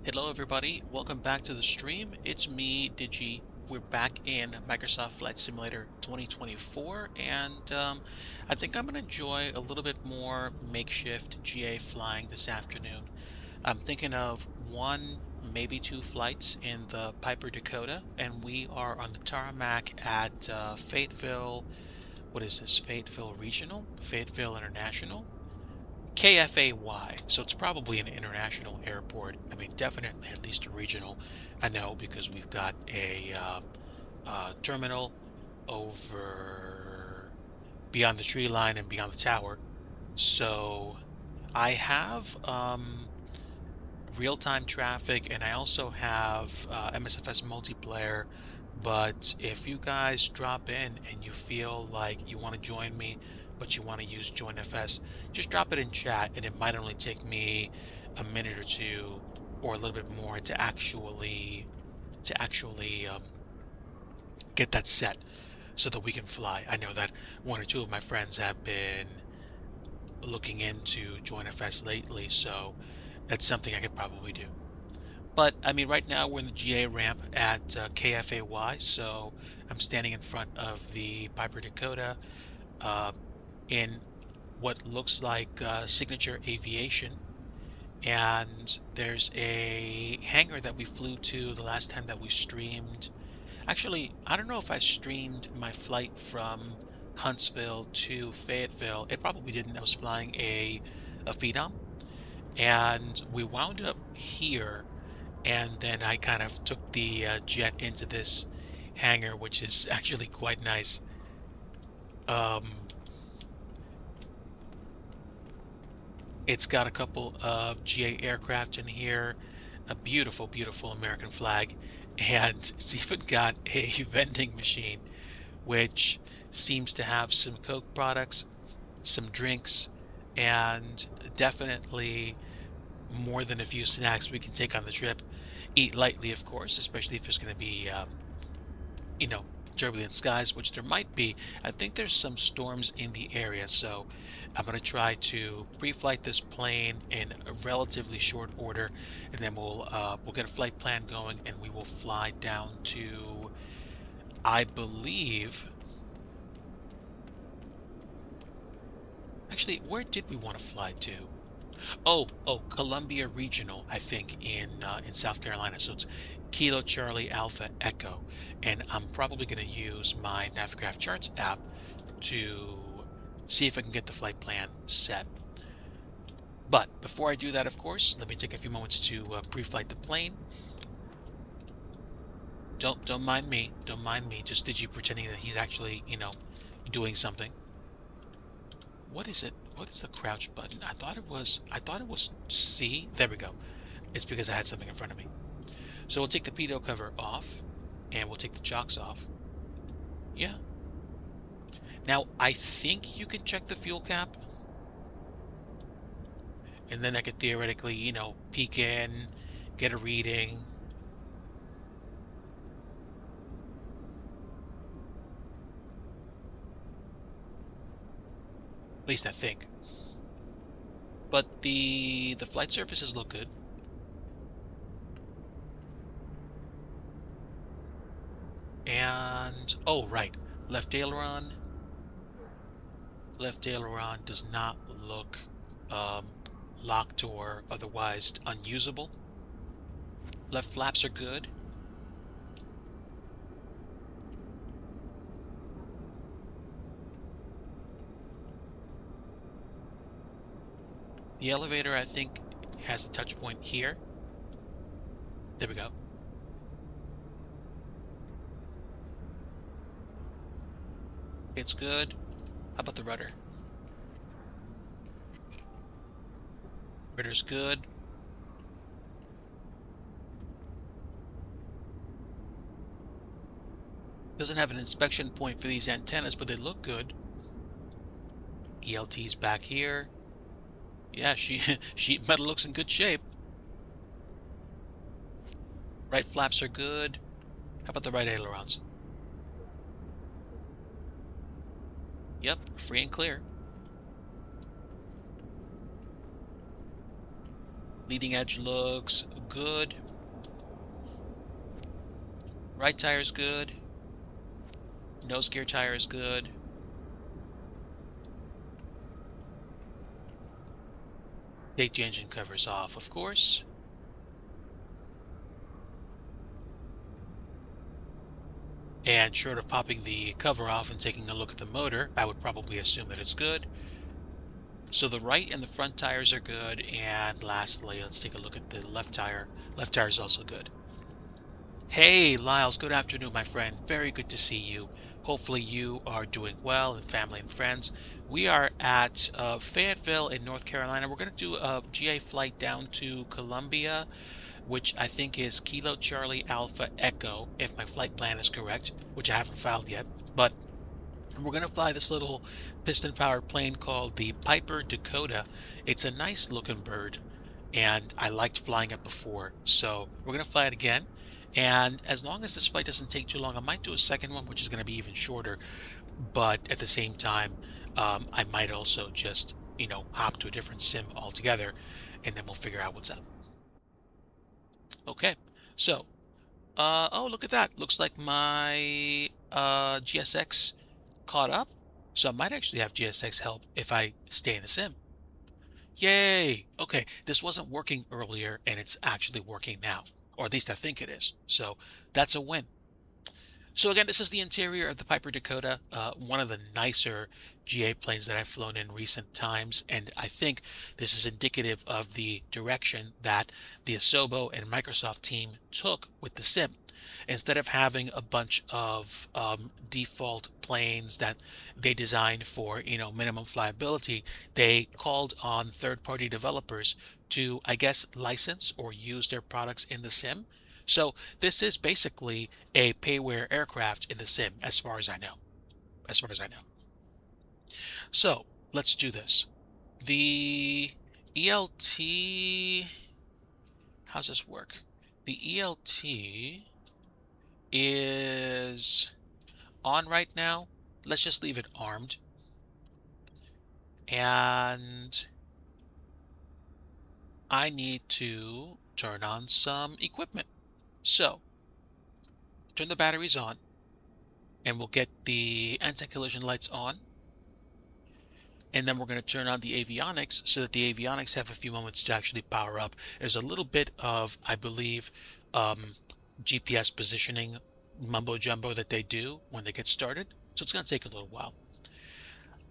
Hello everybody, welcome back to the stream. It's me, DIGI. We're back in Microsoft Flight Simulator 2024, and I think I'm going to enjoy a little bit more makeshift GA flying this afternoon. I'm thinking of one, maybe two flights in the Piper Dakota, and we are on the tarmac at Fayetteville. What is this? Fayetteville Regional? Fayetteville International? KFAY. So it's probably an international airport. I mean, definitely at least a regional. I know because we've got a terminal over beyond the tree line and beyond the tower. So I have real-time traffic, and I also have MSFS multiplayer. But if you guys drop in and you feel like you want to join me, but you want to use JoinFS, just drop it in chat, and it might only take me a minute or two, or a little bit more, to actually get that set so that we can fly. I know that one or two of my friends have been looking into JoinFS lately, so that's something I could probably do. But I mean, right now we're in the GA ramp at KFAY, so I'm standing in front of the Piper Dakota uh, in what looks like Signature Aviation. And there's a hangar that we flew to the last time that we streamed. Actually, I don't know if I streamed my flight from Huntsville to Fayetteville. It probably didn't. I was flying a Phenom, and we wound up here, and then I kind of took the jet into this hangar, which is actually quite nice. Um, it's got a couple of GA aircraft in here, a beautiful, beautiful American flag, and it's even got a vending machine, which seems to have some Coke products, some drinks, and definitely more than a few snacks we can take on the trip. Eat lightly, of course, especially if there's going to be you know, turbulent skies, which there might be. I think there's some storms in the area, so I'm going to try to pre-flight this plane in a relatively short order, and then we'll get a flight plan going, and we will fly down to, I believe. Actually, where did we want to fly to? Oh, Columbia Regional, I think in South Carolina. So it's Kilo Charlie Alpha Echo, and I'm probably going to use my Navigraph Charts app to see if I can get the flight plan set. But before I do that, of course, let me take a few moments to pre-flight the plane. Don't mind me. Don't mind me. Just Digi pretending that he's actually, doing something. What is it? What is the crouch button? I thought it was C. There we go. It's because I had something in front of me. So we'll take the pitot cover off, and we'll take the chocks off. Yeah. Now, I think you can check the fuel cap, and then I could theoretically, peek in, get a reading. At least I think. But the flight surfaces look good. And, oh, right. Left aileron. Left aileron does not look locked or otherwise unusable. Left flaps are good. The elevator, I think, has a touch point here. There we go. It's good. How about the rudder? Rudder's good. Doesn't have an inspection point for these antennas, but they look good. ELT's back here. Yeah, sheet metal looks in good shape. Right flaps are good. How about the right ailerons? Yep, free and clear. Leading edge looks good. Right tire is good. Nose gear tire is good. Take the engine covers off, of course. And short of popping the cover off and taking a look at the motor, I would probably assume that it's good. So the right and the front tires are good. And lastly, let's take a look at the left tire. Left tire is also good. Hey, Lyles, good afternoon, my friend. Very good to see you. Hopefully you are doing well and family and friends. We are at Fayetteville in North Carolina. We're going to do a GA flight down to Columbia, which I think is Kilo Charlie Alpha Echo, if my flight plan is correct, which I haven't filed yet. But we're going to fly this little piston-powered plane called the Piper Dakota. It's a nice looking bird, and I liked flying it before. So we're going to fly it again. And as long as this flight doesn't take too long, I might do a second one, which is going to be even shorter. But at the same time, I might also just, hop to a different sim altogether, and then we'll figure out what's up. Okay, so, oh, look at that. Looks like my GSX caught up. So I might actually have GSX help if I stay in the sim. Yay! Okay, this wasn't working earlier and it's actually working now. Or at least I think it is. So that's a win. So again, this is the interior of the Piper Dakota, one of the nicer GA planes that I've flown in recent times, and I think this is indicative of the direction that the Asobo and Microsoft team took with the sim. Instead of having a bunch of default planes that they designed for, minimum flyability, they called on third-party developers to, I guess, license or use their products in the sim. So this is basically a payware aircraft in the sim, as far as I know. As far as I know. So let's do this. The ELT, how's this work? The ELT is on right now. Let's just leave it armed. And I need to turn on some equipment. So turn the batteries on and we'll get the anti-collision lights on. And then we're going to turn on the avionics so that the avionics have a few moments to actually power up. There's a little bit of, I believe, GPS positioning mumbo jumbo that they do when they get started. So it's going to take a little while.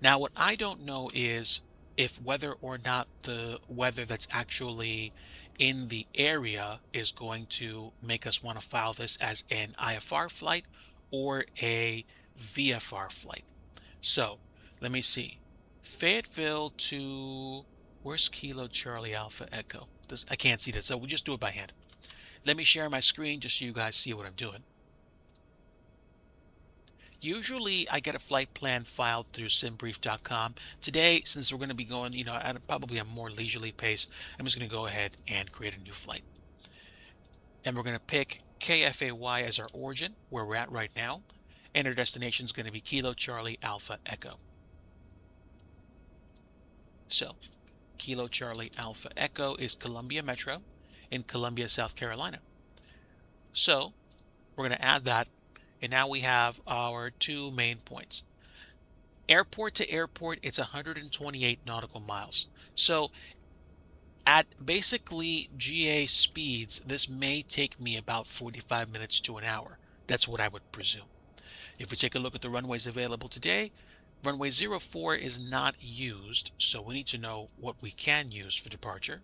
Now, what I don't know is if whether or not the weather that's actually in the area is going to make us want to file this as an IFR flight or a VFR flight. So let me see. Fayetteville to, where's Kilo Charlie Alpha Echo? I can't see that, so we'll just do it by hand. Let me share my screen just so you guys see what I'm doing. Usually I get a flight plan filed through simbrief.com. Today, since we're going to be going, at probably a more leisurely pace, I'm just going to go ahead and create a new flight. And we're going to pick KFAY as our origin, where we're at right now. And our destination is going to be Kilo Charlie Alpha Echo. So, Kilo Charlie Alpha Echo is Columbia Metro in Columbia, South Carolina. So, we're going to add that. And now we have our two main points. Airport to airport, it's 128 nautical miles. So at basically GA speeds, this may take me about 45 minutes to an hour. That's what I would presume. If we take a look at the runways available today, runway 04 is not used, so we need to know what we can use for departure.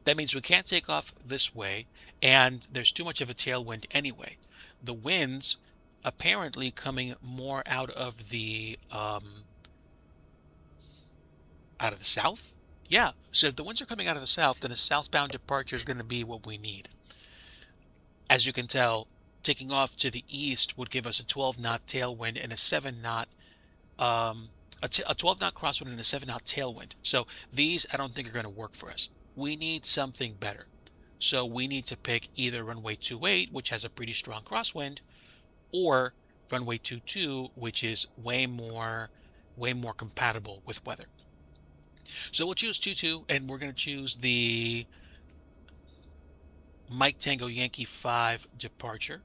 That means we can't take off this way, and there's too much of a tailwind anyway. The winds apparently coming more out of the south. Yeah, so if the winds are coming out of the south, then a southbound departure is going to be what we need. As you can tell, taking off to the east would give us a 12-knot tailwind and a 7-knot a 12-knot crosswind and a 7-knot tailwind. So these I don't think are going to work for us. We need something better. So we need to pick either runway 28, which has a pretty strong crosswind, or runway 22, which is way more compatible with weather. So we'll choose 22, and we're going to choose the Mike Tango Yankee 5 departure.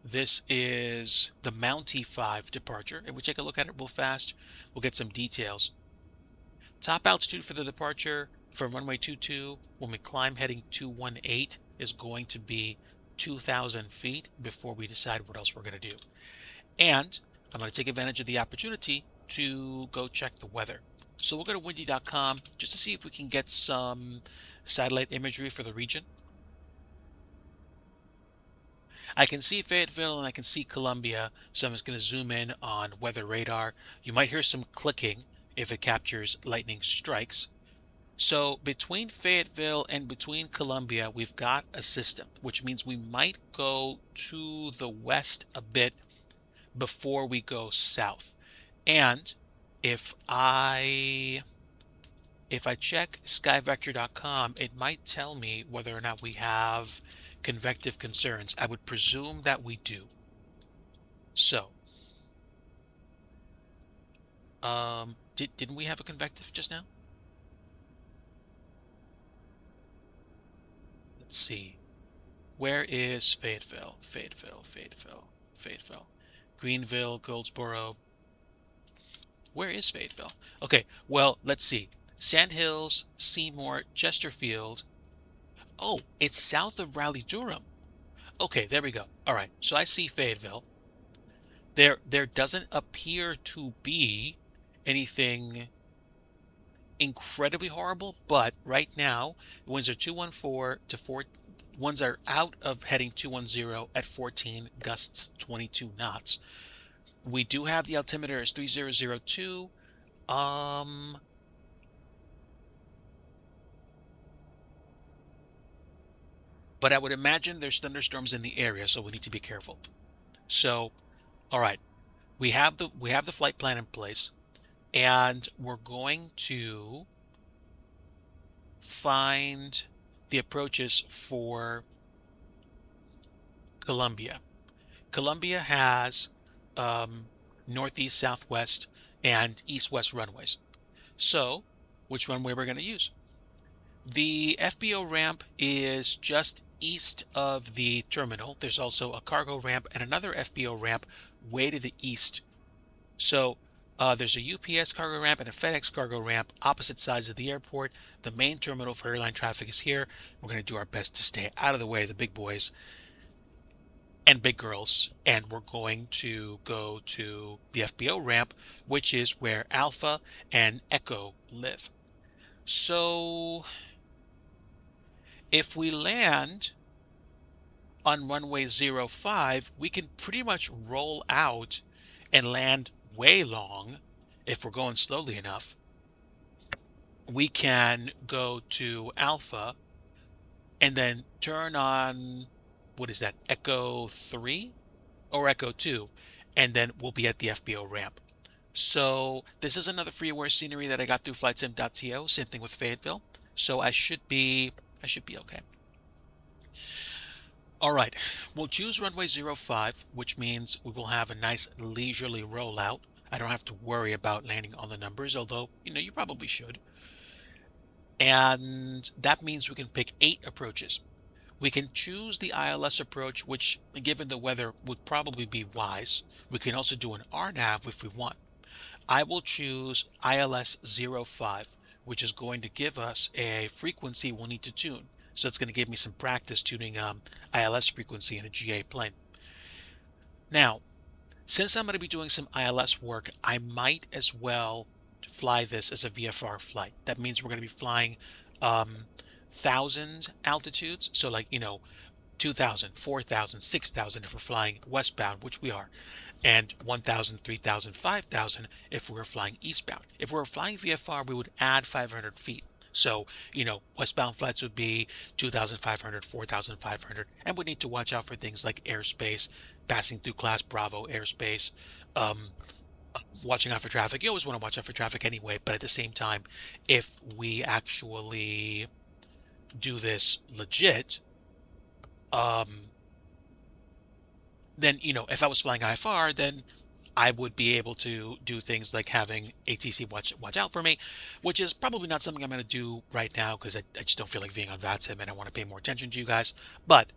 This is the Mountie 5 departure. If we take a look at it real fast, we'll get some details. Top altitude for the departure from runway 22 when we climb heading 218 is going to be 2,000 feet before we decide what else we're going to do. And I'm going to take advantage of the opportunity to go check the weather. So we'll go to windy.com just to see if we can get some satellite imagery for the region. I can see Fayetteville and I can see Columbia, so I'm just going to zoom in on weather radar. You might hear some clicking if it captures lightning strikes. So between Fayetteville and between Columbia, we've got a system, which means we might go to the west a bit before we go south. And if I check skyvector.com, it might tell me whether or not we have convective concerns. I would presume that we do. So, didn't we have a convective just now? Let's see. Where is Fayetteville? Fayetteville. Greenville, Goldsboro. Where is Fayetteville? Okay, well, let's see. Sandhills, Seymour, Chesterfield. Oh, it's south of Raleigh-Durham. Okay, there we go. All right, so I see Fayetteville. There doesn't appear to be anything incredibly horrible, but right now, winds are 214 to 4. Winds are out of heading 210 at 14, gusts 22 knots. We do have the altimeter as 3002. But I would imagine there's thunderstorms in the area, so we need to be careful. So, all right, we have the flight plan in place, and we're going to find the approaches for Columbia. Columbia has northeast, southwest, and east-west runways. So, which runway we're going to use? The FBO ramp is just east of the terminal. There's also a cargo ramp and another FBO ramp way to the east. So there's a UPS cargo ramp and a FedEx cargo ramp opposite sides of the airport. The main terminal for airline traffic is here. We're going to do our best to stay out of the way of the big boys and big girls, and we're going to go to the FBO ramp, which is where Alpha and Echo live. So if we land on runway 05, we can pretty much roll out and land way long if we're going slowly enough. We can go to Alpha and then turn on, what is that, Echo 3 or Echo 2, and then we'll be at the FBO ramp. So this is another freeware scenery that I got through flightsim.to, same thing with Fayetteville. So I should be okay. All right, we'll choose runway 05, which means we will have a nice leisurely rollout. I don't have to worry about landing on the numbers, although, you probably should. And that means we can pick 8 approaches. We can choose the ILS approach, which, given the weather, would probably be wise. We can also do an RNAV if we want. I will choose ILS 05, which is going to give us a frequency we'll need to tune. So it's going to give me some practice tuning ILS frequency in a GA plane. Now, since I'm going to be doing some ILS work, I might as well fly this as a VFR flight. That means we're going to be flying 1,000 altitudes. So 2,000, 4,000, 6,000 if we're flying westbound, which we are, and 1,000, 3,000, 5,000 if we're flying eastbound. If we're flying VFR, we would add 500 feet. So, westbound flights would be 2,500, 4,500, and we need to watch out for things like airspace, passing through Class Bravo airspace, watching out for traffic. You always want to watch out for traffic anyway, but at the same time, if we actually do this legit, then, if I was flying IFR, then I would be able to do things like having ATC watch out for me, which is probably not something I'm going to do right now because I just don't feel like being on VATSIM and I want to pay more attention to you guys. But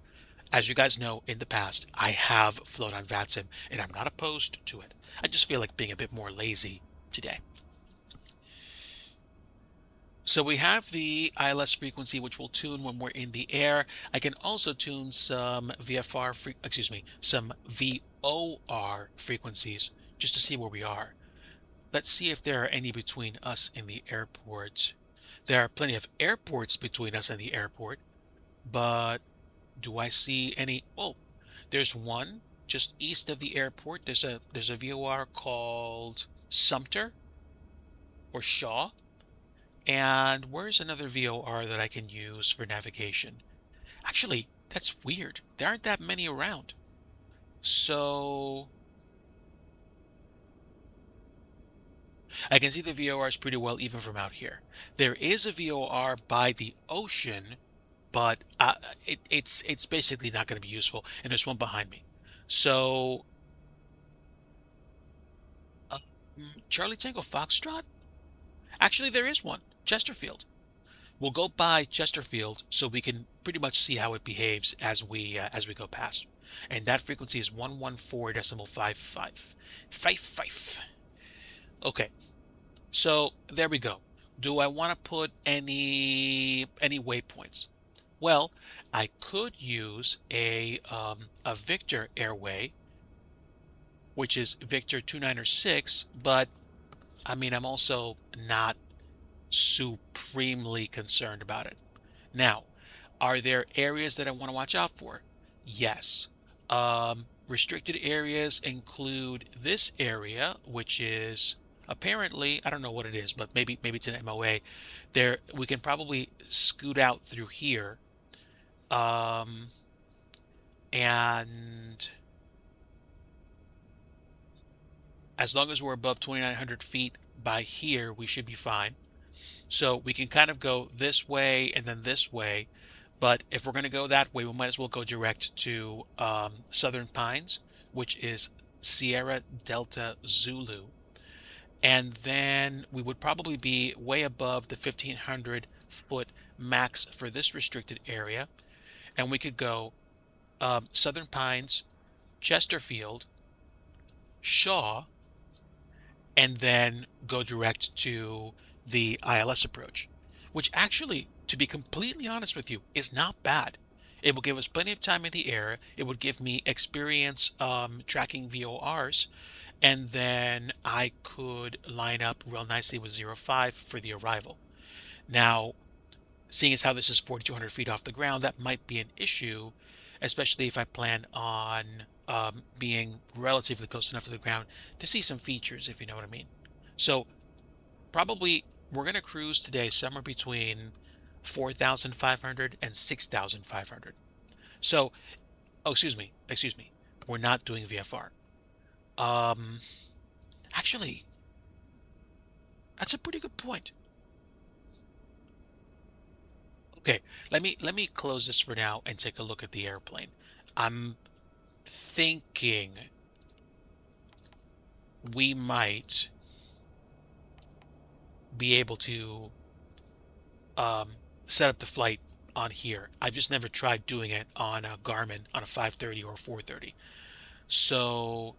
as you guys know, in the past, I have flown on VATSIM and I'm not opposed to it. I just feel like being a bit more lazy today. So we have the ILS frequency, which will tune when we're in the air. I can also tune some some VOR frequencies just to see where we are. Let's see if there are any between us and the airport. There are plenty of airports between us and the airport, but do I see any? Oh, there's one just east of the airport. There's a VOR called Sumter or Shaw. And where's another VOR that I can use for navigation? Actually, that's weird. There aren't that many around. So I can see the VORs pretty well even from out here. There is a VOR by the ocean, but it's basically not going to be useful. And there's one behind me. So uh, Charlie Tango Foxtrot? Actually, there is one. Chesterfield. We'll go by Chesterfield so we can pretty much see how it behaves as we go past. And that frequency is 114.55. Five. Okay, so there we go. Do I want to put any waypoints? Well, I could use a Victor airway, which is Victor 296, but I mean I'm also not supremely concerned about it. Now, are there areas that I want to watch out for? Yes. Restricted areas include this area, which is apparently, I don't know what it is, but maybe it's an MOA. There, we can probably scoot out through here. Um, and as long as we're above 2,900 feet by here, we should be fine. So we can kind of go this way and then this way. But if we're going to go that way, we might as well go direct to Southern Pines, which is Sierra Delta Zulu. And then we would probably be way above the 1,500-foot max for this restricted area. And we could go Southern Pines, Chesterfield, Shaw, and then go direct to the ILS approach, which actually, to be completely honest with you, is not bad. It will give us plenty of time in the air. It would give me experience tracking VORs, and then I could line up real nicely with 05 for the arrival. Now, seeing as how this is 4,200 feet off the ground, that might be an issue, especially if I plan on being relatively close enough to the ground to see some features, if you know what I mean. So probably we're going to cruise today somewhere between 4,500 and 6,500. So, oh, excuse me. We're not doing VFR. Um, Actually, that's a pretty good point. Okay, let me close this for now and take a look at the airplane. I'm thinking we might be able to um, set up the flight on here. I've just never tried doing it on a Garmin on a 530 or 430. So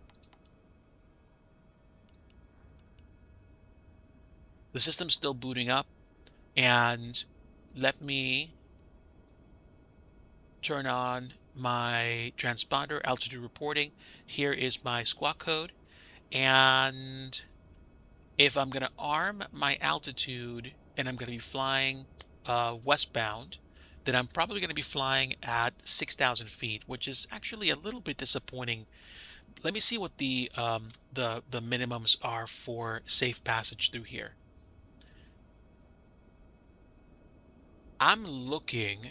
the system's still booting up, and let me turn on my transponder altitude reporting. Here is my squawk code, and if I'm going to arm my altitude and I'm going to be flying westbound, then I'm probably going to be flying at 6,000 feet, which is actually a little bit disappointing. Let me see what the minimums are for safe passage through here. I'm looking,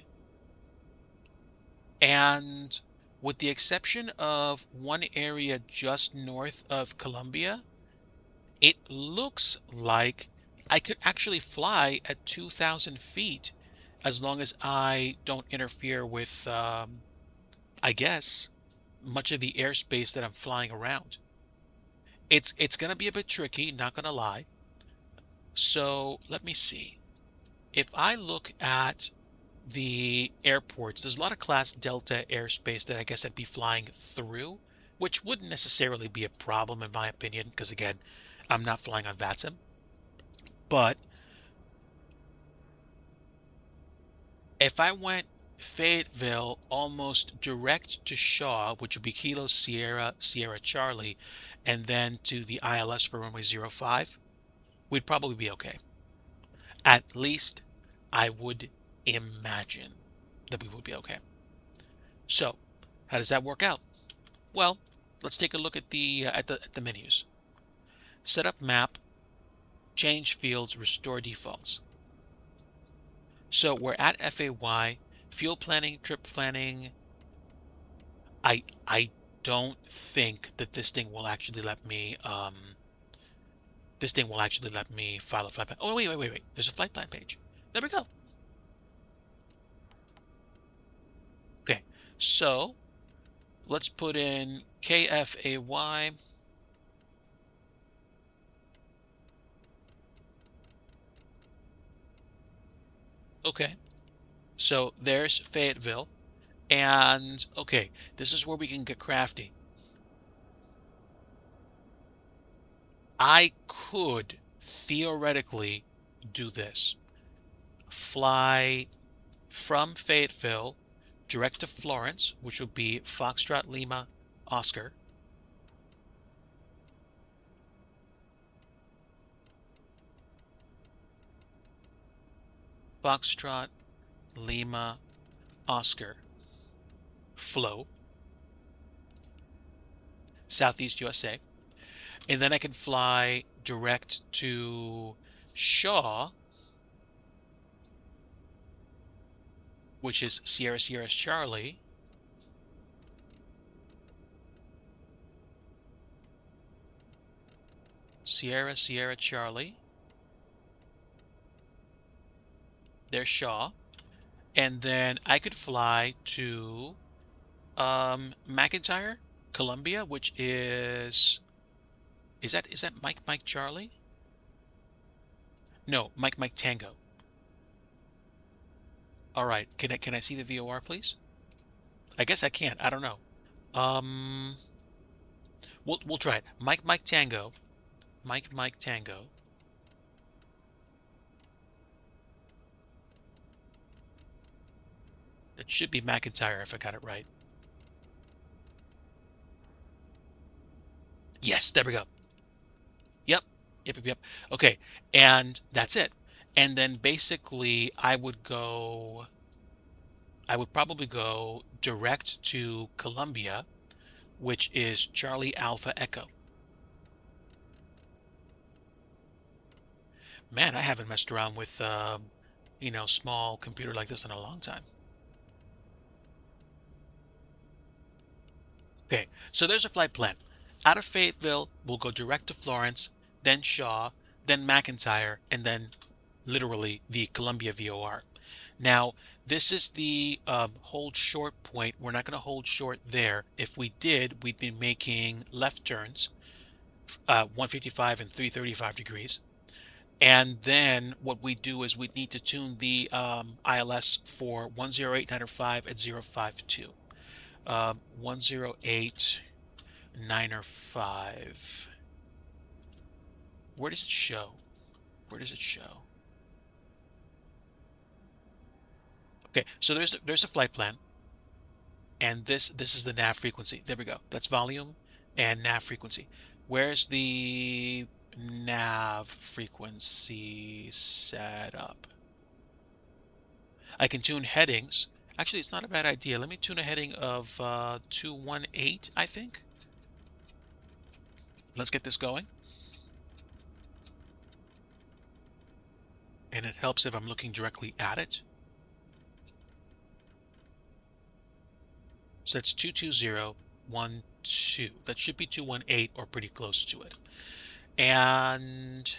and with the exception of one area just north of Columbia, it looks like I could actually fly at 2,000 feet as long as I don't interfere with, I guess, much of the airspace that I'm flying around. It's gonna be a bit tricky, not gonna lie. So let me see. If I look at the airports, there's a lot of Class Delta airspace that I guess I'd be flying through, which wouldn't necessarily be a problem in my opinion, because again, I'm not flying on VATSIM. But if I went Fayetteville almost direct to Shaw, which would be Kilo Sierra Sierra Charlie, and then to the ILS for runway 05, we'd probably be okay. At least I would imagine that we would be okay. So, how does that work out? Well, let's take a look at the menus. Set up map, change fields, restore defaults. So we're at FAY, fuel planning, trip planning. I don't think that this thing will actually let me file a flight plan. Oh wait. There's a flight plan page. There we go. Okay. So let's put in KFAY. Okay. So there's Fayetteville. And okay, this is where we can get crafty. I could theoretically do this. Fly from Fayetteville direct to Florence, which would be Foxtrot Lima Oscar. Foxtrot Lima Oscar. Flow. Southeast USA. And then I can fly direct to Shaw, which is Sierra Sierra Charlie. Sierra Sierra Charlie. There's Shaw. And then I could fly to McIntyre, Columbia, which is that Mike Charlie? No, Mike Tango. All right, can I see the VOR, please? I guess I can't. I don't know. Um, we'll try it. Mike Tango, Mike Tango. That should be McIntyre if I got it right. Yes, there we go. Yep. Yep. Okay, and that's it. And then basically I would probably go direct to Columbia, which is Charlie Alpha Echo. Man, I haven't messed around with small computer like this in a long time. Okay, so there's a flight plan. Out of Fayetteville, we'll go direct to Florence, then Shaw, then McIntyre, and then literally the Columbia VOR. Now, this is the hold short point. We're not going to hold short there. If we did, we'd be making left turns, 155 and 335 degrees. And then what we do is we need to tune the ILS for 108.905 at 052. 108.905. Where does it show? Where does it show? Okay, so there's a flight plan, and this is the nav frequency. There we go. That's volume and nav frequency. Where's the nav frequency setup? I can tune headings. Actually, it's not a bad idea. Let me tune a heading of 218, I think. Let's get this going. And it helps if I'm looking directly at it. So that's 22012. That should be 218 or pretty close to it. And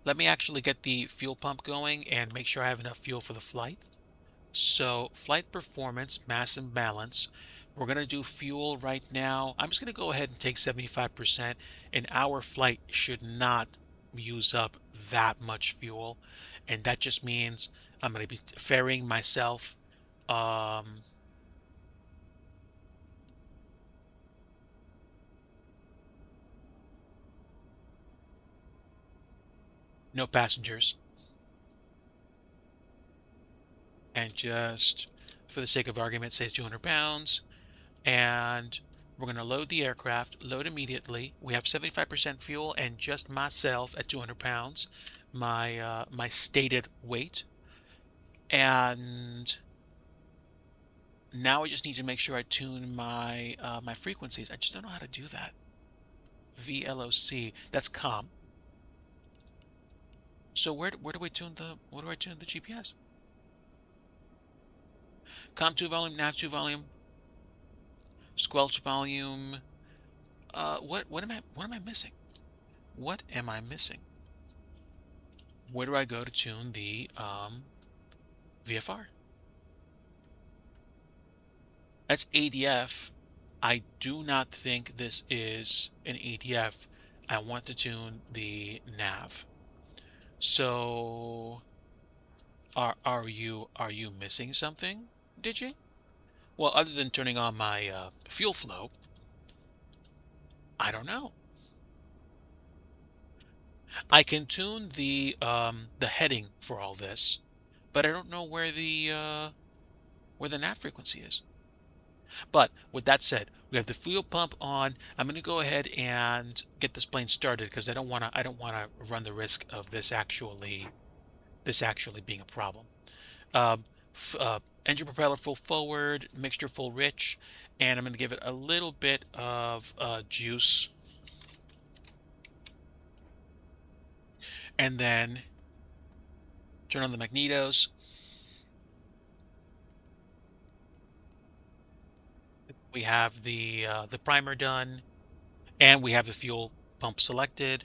let me actually get the fuel pump going and make sure I have enough fuel for the flight. So flight performance, mass and balance. We're going to do fuel right now. I'm just going to go ahead and take 75%. And our flight should not use up that much fuel. And that just means I'm going to be ferrying myself. Um, no passengers. And just for the sake of argument, say it's 200 pounds. And we're going to load the aircraft, load immediately. We have 75% fuel and just myself at 200 pounds, my stated weight. And now I just need to make sure I tune my frequencies. I just don't know how to do that. VLOC, that's COM. So where do I tune the GPS? COM 2 volume, nav 2 volume, squelch volume. What am I missing? What am I missing? Where do I go to tune the VFR? That's ADF. I do not think this is an ADF. I want to tune the nav. So are you missing something, DIGI? Well, other than turning on my fuel flow, I don't know. I can tune the heading for all this, but I don't know where the nav frequency is. But with that said, we have the fuel pump on. I'm going to go ahead and get this plane started because I don't want to run the risk of this actually being a problem. Um, Engine propeller full forward, mixture full rich, and I'm going to give it a little bit of juice, and then turn on the magnetos. We have the primer done, and we have the fuel pump selected,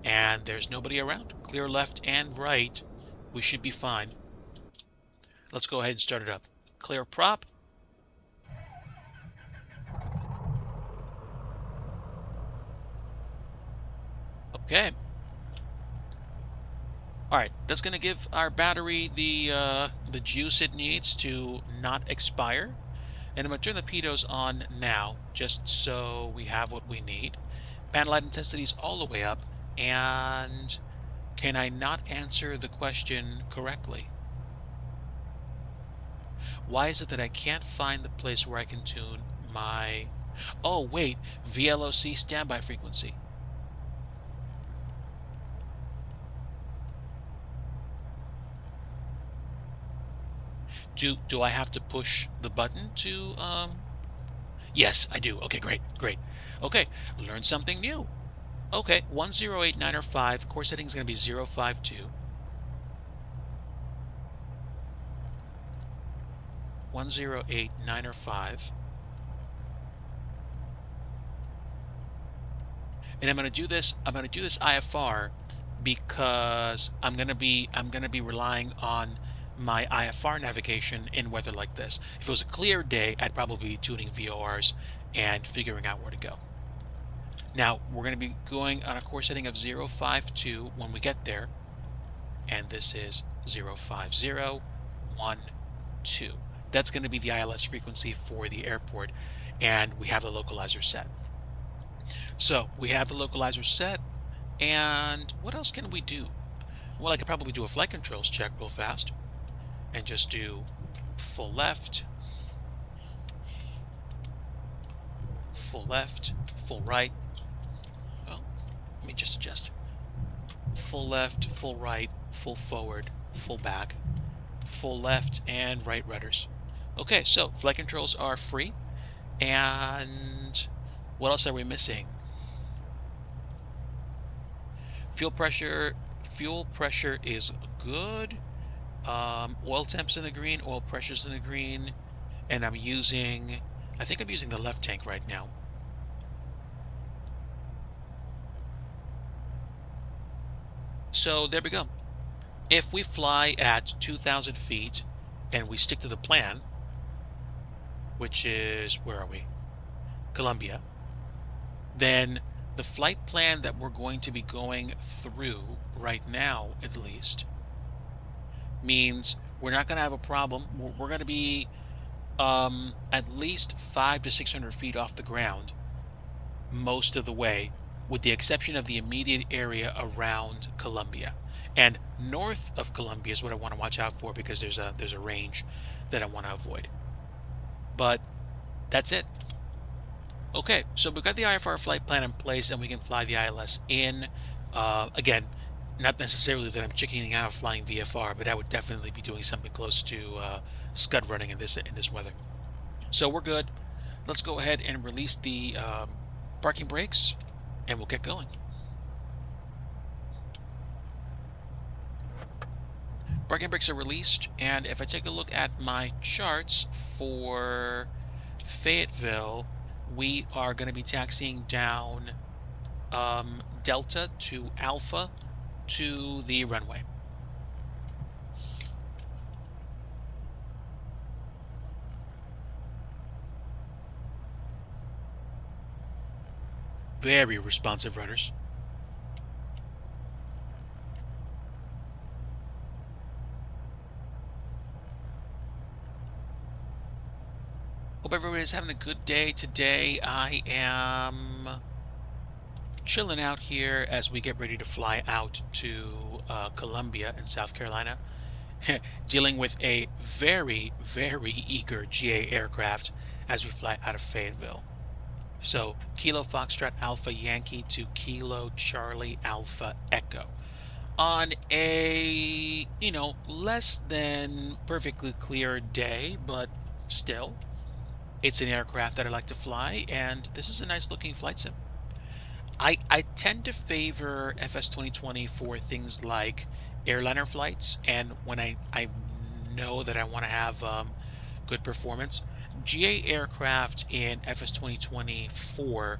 and there's nobody around. Clear left and right. We should be fine. Let's go ahead and start it up. Clear prop. Okay. All right, that's going to give our battery the juice it needs to not expire. And I'm going to turn the pitos on now, just so we have what we need. Panel light intensity is all the way up. And can I not answer the question correctly? Why is it that I can't find the place where I can tune my... Oh, wait, VLOC standby frequency. Do I have to push the button to Yes, I do. Okay, great, great. Okay, learn something new. Okay, 108905, core setting is going to be 052. 108905. And I'm going to do this IFR because I'm going to be relying on my IFR navigation in weather like this. If it was a clear day, I'd probably be tuning VORs and figuring out where to go. Now, we're going to be going on a core setting of 052 when we get there, and this is 05012. That's going to be the ILS frequency for the airport, and we have the localizer set. So we have the localizer set, and what else can we do? Well, I could probably do a flight controls check real fast and just do full left, full right. Well, let me just adjust. Full left, full right, full forward, full back, full left, and right rudders. Okay, so flight controls are free. And what else are we missing? Fuel pressure is good. Oil temp's in the green, oil pressure's in the green, and I think I'm using the left tank right now. So there we go. If we fly at 2,000 feet and we stick to the plan, which is, where are we? Colombia, then the flight plan that we're going to be going through right now, at least, means we're not going to have a problem. We're going to be at least 500 to 600 feet off the ground most of the way, with the exception of the immediate area around Colombia. And north of Colombia is what I want to watch out for, because there's a range that I want to avoid. But that's it. Okay, so we've got the IFR flight plan in place, and we can fly the ILS in. Again, not necessarily that I'm chickening out of flying VFR, but I would definitely be doing something close to scud running in this weather. So we're good. Let's go ahead and release the parking brakes, and we'll get going. Parking brakes are released, and if I take a look at my charts for Fayetteville, we are going to be taxiing down Delta to Alpha to the runway. Very responsive runners. Hope everybody is having a good day today. I am chilling out here as we get ready to fly out to Columbia in South Carolina, dealing with a very, very eager GA aircraft as we fly out of Fayetteville. So Kilo Foxtrot Alpha Yankee to Kilo Charlie Alpha Echo on a, less than perfectly clear day, but still, it's an aircraft that I like to fly, and this is a nice looking flight sim. I tend to favor FS 2020 for things like airliner flights, and when I know that I want to have good performance. GA aircraft in FS 2024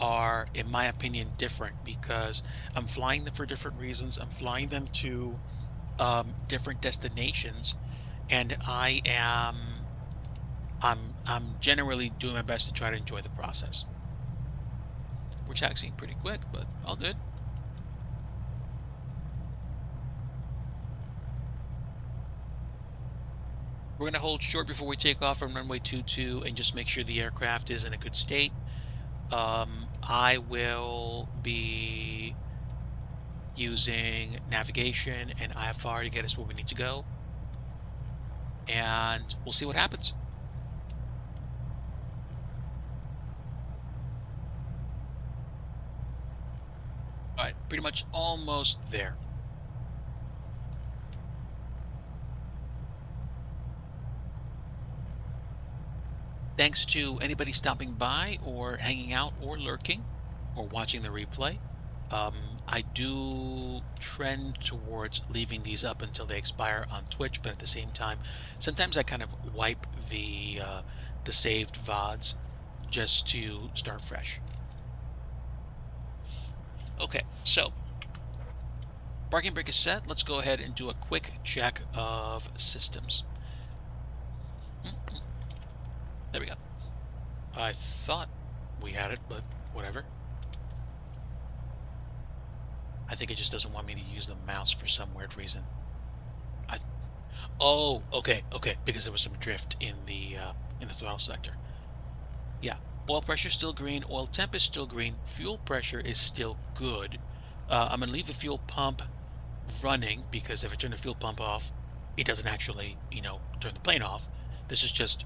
are, in my opinion, different, because I'm flying them for different reasons. I'm flying them to different destinations, and I'm generally doing my best to try to enjoy the process. We're taxiing pretty quick, but all good. We're going to hold short before we take off from runway 22 and just make sure the aircraft is in a good state. I will be using navigation and IFR to get us where we need to go, and we'll see what happens. All right, pretty much almost there. Thanks to anybody stopping by or hanging out or lurking or watching the replay. I do trend towards leaving these up until they expire on Twitch, but at the same time, sometimes I kind of wipe the saved VODs just to start fresh. Okay, so parking brake is set. Let's go ahead and do a quick check of systems. There we go. I thought we had it, but whatever. I think it just doesn't want me to use the mouse for some weird reason. Oh, okay, because there was some drift in the throttle sector. Yeah, oil pressure is still green, oil temp is still green, fuel pressure is still good. I'm gonna leave the fuel pump running, because if I turn the fuel pump off, it doesn't actually, turn the plane off. This is just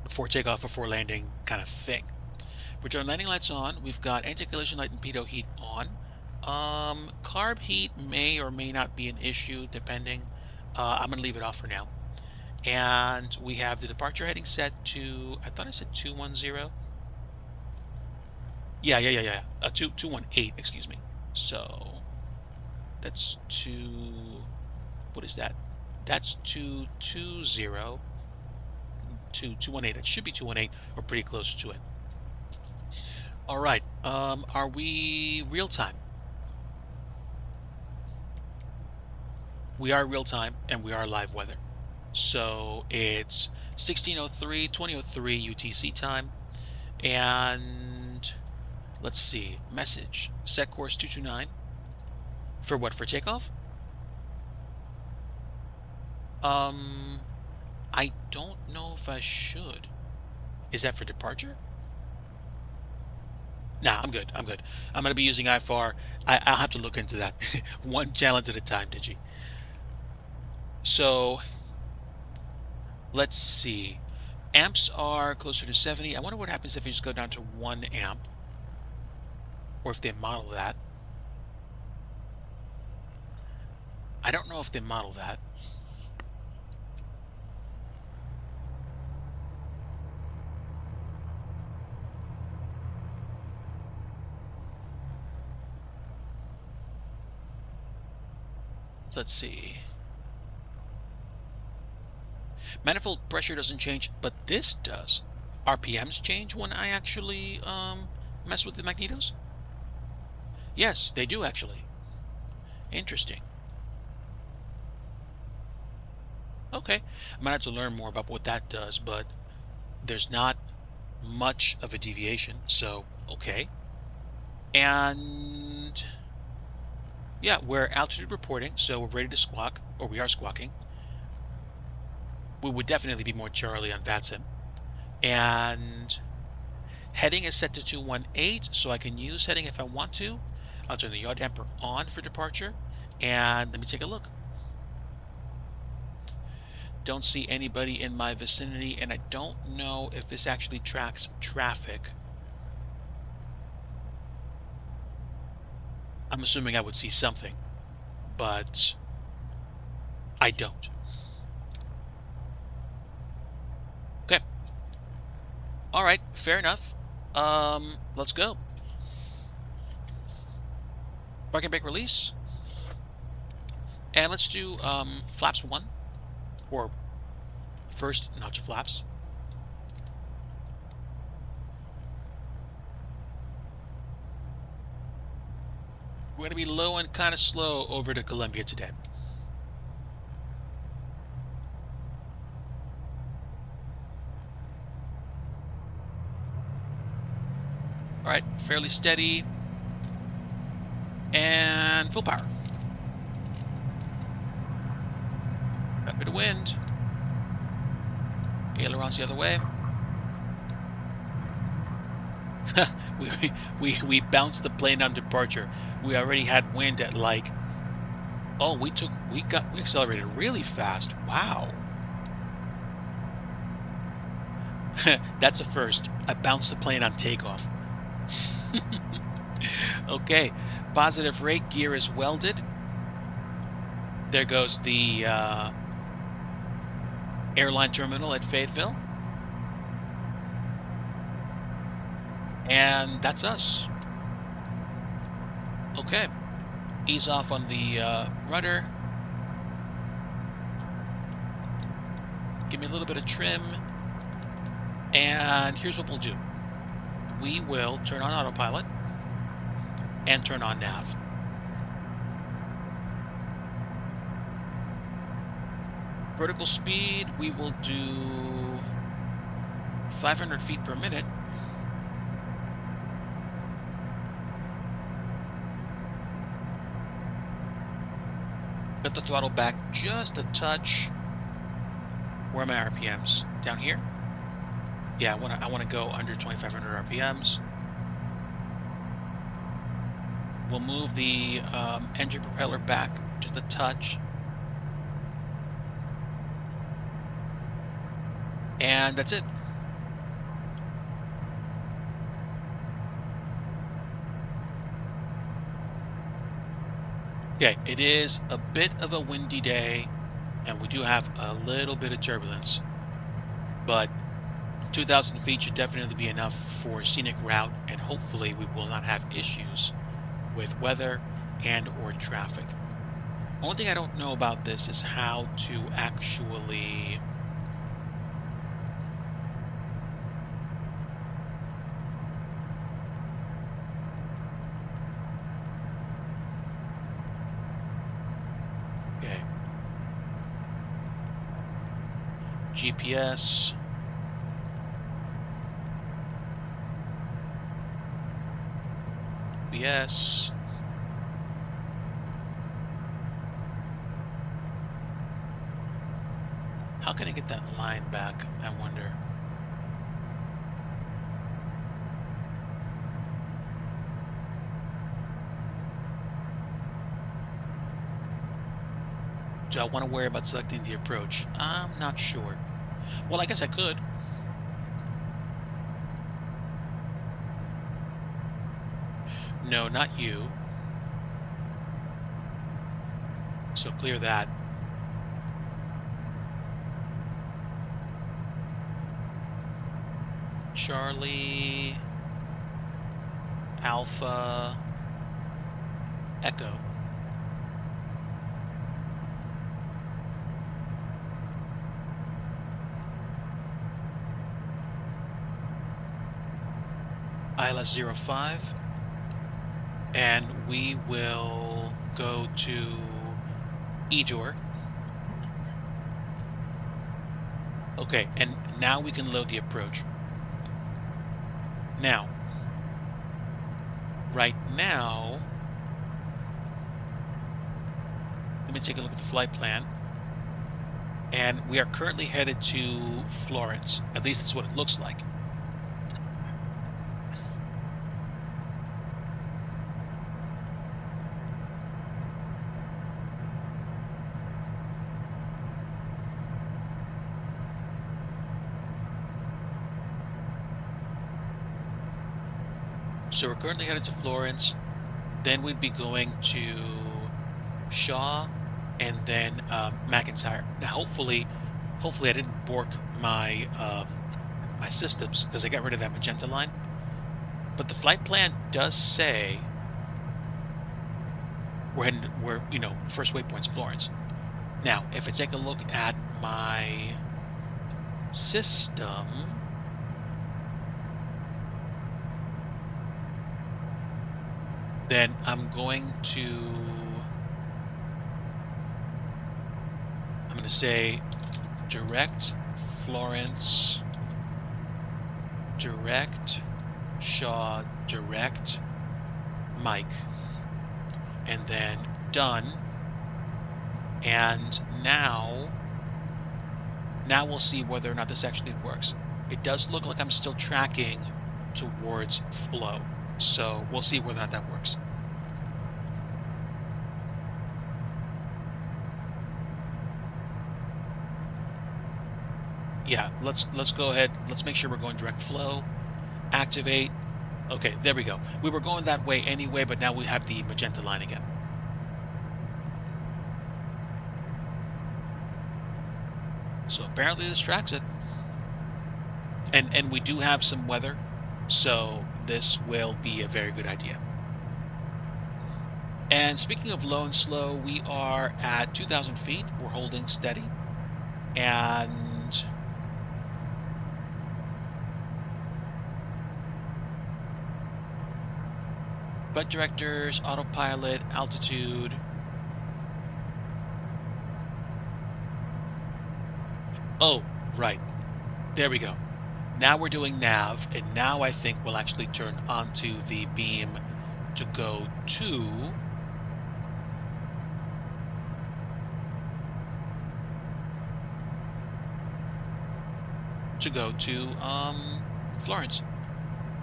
before takeoff, before landing kind of thing. Return landing lights on. We've got anti-collision light and pitot heat on. Carb heat may or may not be an issue, depending. I'm going to leave it off for now. And we have the departure heading set to, I thought I said 210. Yeah. 218, excuse me. So that's what is that? That's 220. 218. It should be 218 or pretty close to it. All right. Are we real time? We are real time, and we are live weather. So it's 16:03, 20:03 UTC time. And let's see, message, set course 229. For what, for takeoff? I don't know if I should. Is that for departure? Nah, I'm good. I'm good. I'm going to be using IFAR. I'll have to look into that. One challenge at a time, Digi. So let's see. Amps are closer to 70. I wonder what happens if you just go down to 1 amp, or if they model that. I don't know if they model that. Let's see. Manifold pressure doesn't change, but this does. RPMs change when I actually mess with the magnetos? Yes, they do actually. Interesting. Okay, I might have to learn more about what that does, but there's not much of a deviation, so okay. And yeah, we're altitude reporting, so we're ready to squawk, or we are squawking. We would definitely be more Charlie on VATSIM. And heading is set to 218, so I can use heading if I want to. I'll turn the yaw damper on for departure, and let me take a look. Don't see anybody in my vicinity, and I don't know if this actually tracks traffic. I'm assuming I would see something, but I don't. Okay. All right, fair enough. Let's go. Park and brake release. And let's do flaps 1, or first notch flaps. We're going to be low and kind of slow over to Columbia today. All right, fairly steady. And full power. Got a bit of wind. Ailerons the other way. we bounced the plane on departure. We already had wind at like, oh, we accelerated really fast. Wow. That's a first. I bounced the plane on takeoff. Okay, positive rate, gear is welded. There goes the airline terminal at Fayetteville. And that's us. Okay, ease off on the rudder. Give me a little bit of trim. And here's what we'll do. We will turn on autopilot and turn on nav. Vertical speed, we will do 500 feet per minute. Got the throttle back just a touch. Where are my RPMs? Down here? Yeah, I want to go under 2,500 RPMs. We'll move the engine propeller back just a touch. And that's it. Okay, it is a bit of a windy day, and we do have a little bit of turbulence, but 2,000 feet should definitely be enough for scenic route, and hopefully we will not have issues with weather and or traffic. One thing I don't know about this is how to actually GPS. GPS. How can I get that line back, I wonder? Do I want to worry about selecting the approach? I'm not sure. Well, I guess I could. No, not you. So clear that. Charlie, Alpha, Echo. ILS 05. And we will go to EDOR. Okay, and now we can load the approach. Now, right now, let me take a look at the flight plan. And we are currently headed to Florence. At least that's what it looks like. So we're currently headed to Florence, then we'd be going to Shaw, and then McIntyre. Now, hopefully I didn't bork my my systems because I got rid of that magenta line. But the flight plan does say we're heading, first waypoint's Florence. Now, if I take a look at my system. Then I'm going to say direct Florence, direct Shaw, direct Mike, and then done. And now we'll see whether or not this actually works. It does look like I'm still tracking towards flow. So we'll see whether or not that works. Yeah, let's go ahead. Let's make sure we're going direct flow. Activate. Okay, there we go. We were going that way anyway, but now we have the magenta line again. So apparently this tracks it. And we do have some weather, so this will be a very good idea. And speaking of low and slow, we are at 2,000 feet. We're holding steady. And flight directors, autopilot, altitude. Oh, right. There we go. Now we're doing nav, and now I think we'll actually turn onto the beam to go to Florence.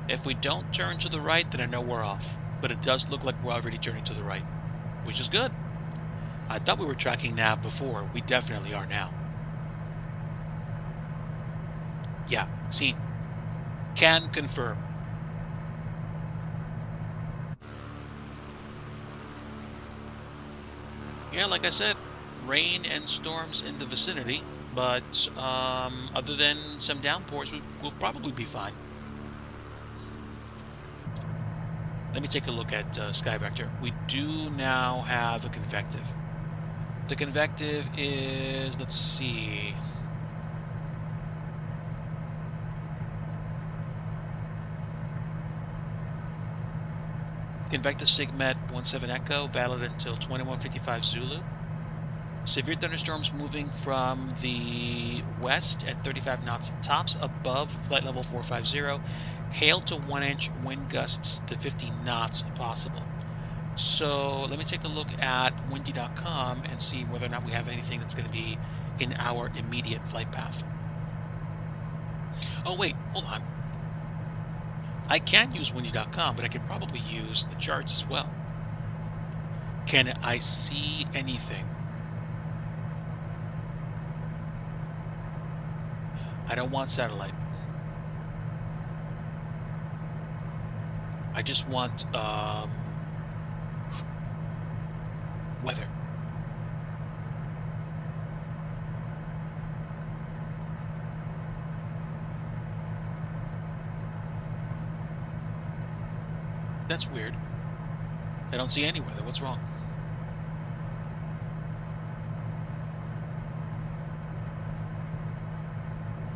If we don't turn to the right, then I know we're off. But it does look like we're already turning to the right, which is good. I thought we were tracking nav before. We definitely are now. Yeah, seen. Can confirm. Yeah, like I said, rain and storms in the vicinity, but other than some downpours, we'll probably be fine. Let me take a look at Sky Vector. We do now have a convective. The convective is, let's see. Convective Sigmet 17 Echo, valid until 2155 Zulu. Severe thunderstorms moving from the west at 35 knots tops above flight level 450. Hail to 1 inch, wind gusts to 50 knots possible. So let me take a look at windy.com and see whether or not we have anything that's going to be in our immediate flight path. Oh, wait, hold on. I can use windy.com, but I could probably use the charts as well. Can I see anything? I don't want satellite. I just want weather. That's weird. I don't see any weather. What's wrong?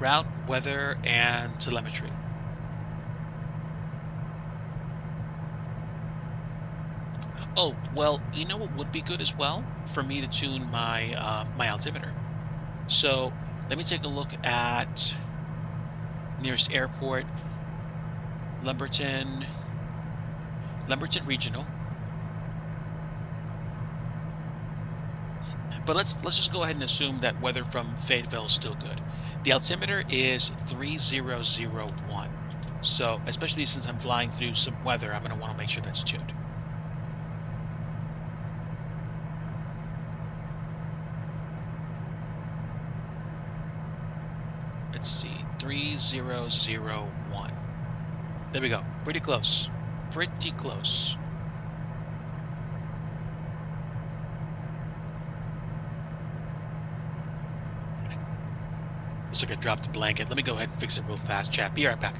Route, weather, and telemetry. Oh, well, you know what would be good as well? For me to tune my my altimeter. So let me take a look at nearest airport, Lumberton Regional. But let's just go ahead and assume that weather from Fayetteville is still good. The altimeter is 3001. So, especially since I'm flying through some weather, I'm going to want to make sure that's tuned. Let's see, 3001. There we go. Pretty close. Pretty close. Looks like I dropped the blanket. Let me go ahead and fix it real fast, chat. Be right back.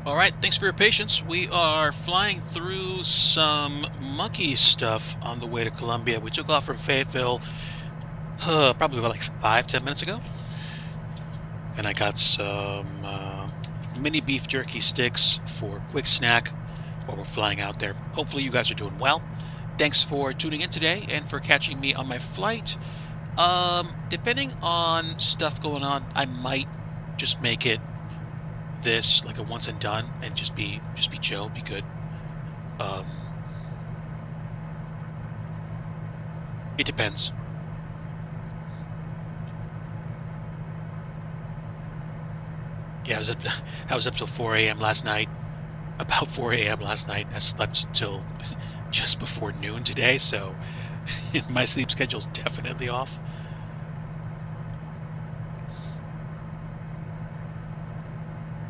All right, thanks for your patience. We are flying through some mucky stuff on the way to Columbia. We took off from Fayetteville probably about like 5-10 minutes ago. And I got some mini beef jerky sticks for a quick snack while we're flying out there. Hopefully you guys are doing well. Thanks for tuning in today and for catching me on my flight. Depending on stuff going on, I might just make it this like a once and done and just be chill, be good. It depends. Yeah, I was up till 4 a.m. last night. About 4 a.m. last night. I slept till just before noon today, so my sleep schedule's definitely off.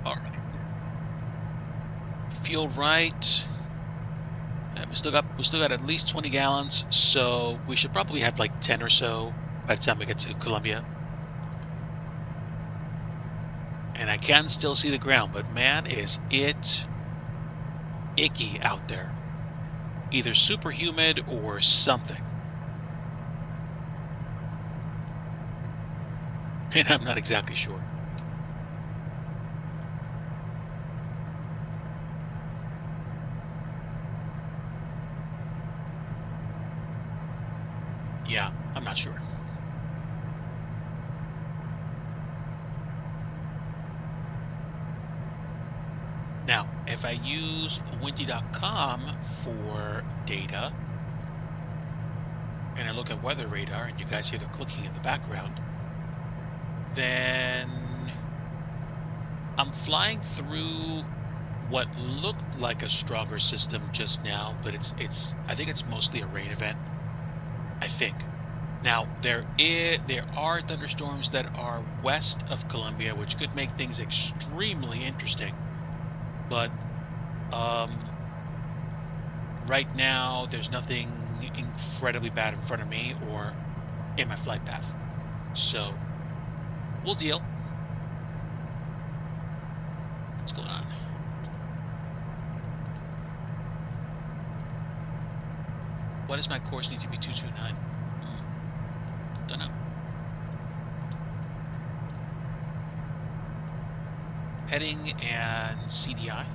All right. Fuel right. We still got at least 20 gallons, so we should probably have like 10 or so by the time we get to Columbia. And I can still see the ground, but man, is it icky out there. Either super humid or something. And I'm not exactly sure. Yeah, I'm not sure. Now, if I use windy.com for data and I look at weather radar and you guys hear the clicking in the background, then I'm flying through what looked like a stronger system just now, but it's I think it's mostly a rain event. I think. Now there are thunderstorms that are west of Colombia, which could make things extremely interesting. But um, right now, there's nothing incredibly bad in front of me or in my flight path. So we'll deal. What's going on? Why does my course need to be 229? Don't know. Heading and CDI.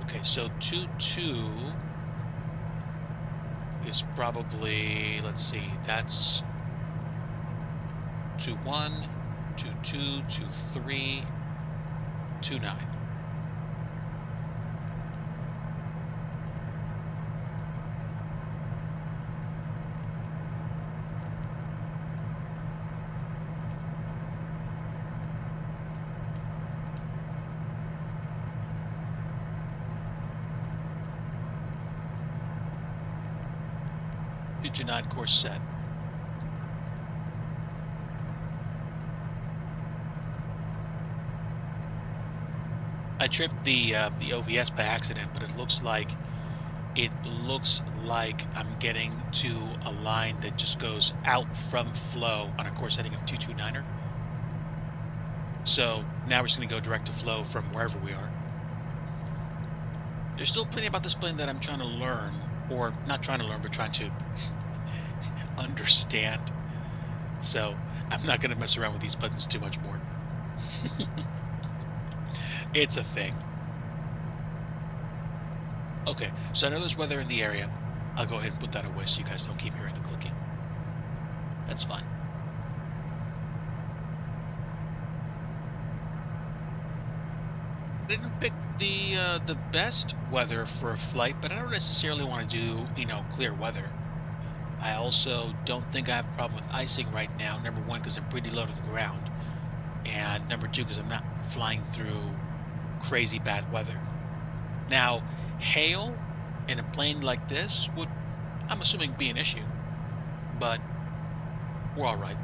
Okay, so 22 is probably, let's see, that's 21, 22, 23, 29. Future 9 course set. I tripped the OBS by accident, but it looks like I'm getting to a line that just goes out from flow on a course heading of 229er. So now we're just going to go direct to flow from wherever we are. There's still plenty about this plane that I'm trying to learn, or not trying to learn, but trying to understand. So I'm not going to mess around with these buttons too much more. It's a thing. Okay, so I know there's weather in the area. I'll go ahead and put that away so you guys don't keep hearing the clicking. That's fine. Didn't pick the best weather for a flight, but I don't necessarily want to do, clear weather. I also don't think I have a problem with icing right now. Number one, because I'm pretty low to the ground. And number two, because I'm not flying through crazy bad weather. Now, hail in a plane like this would, I'm assuming, be an issue. But we're all right.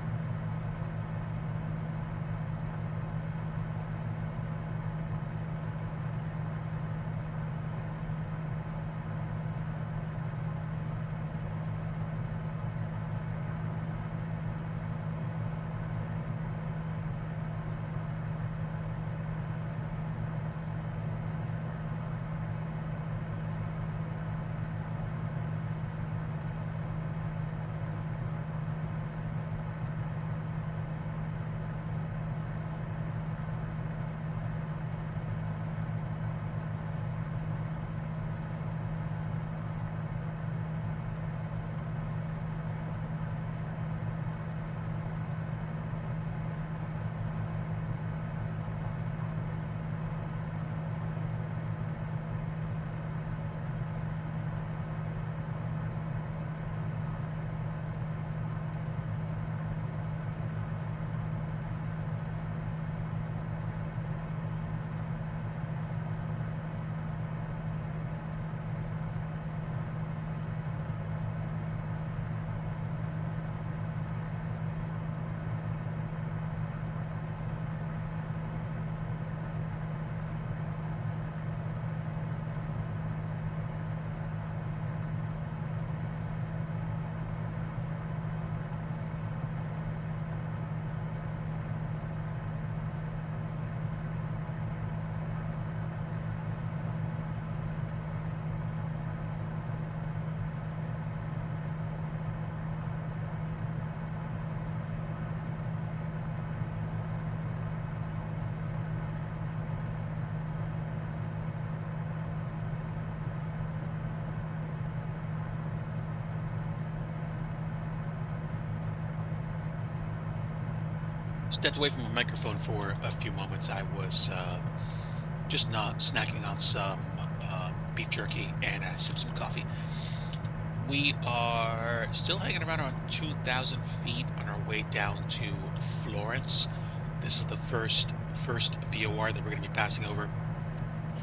Stepped away from the microphone for a few moments. I was just not snacking on some beef jerky and some coffee. We are still hanging around on 2,000 feet on our way down to Florence. This is the first VOR that we're going to be passing over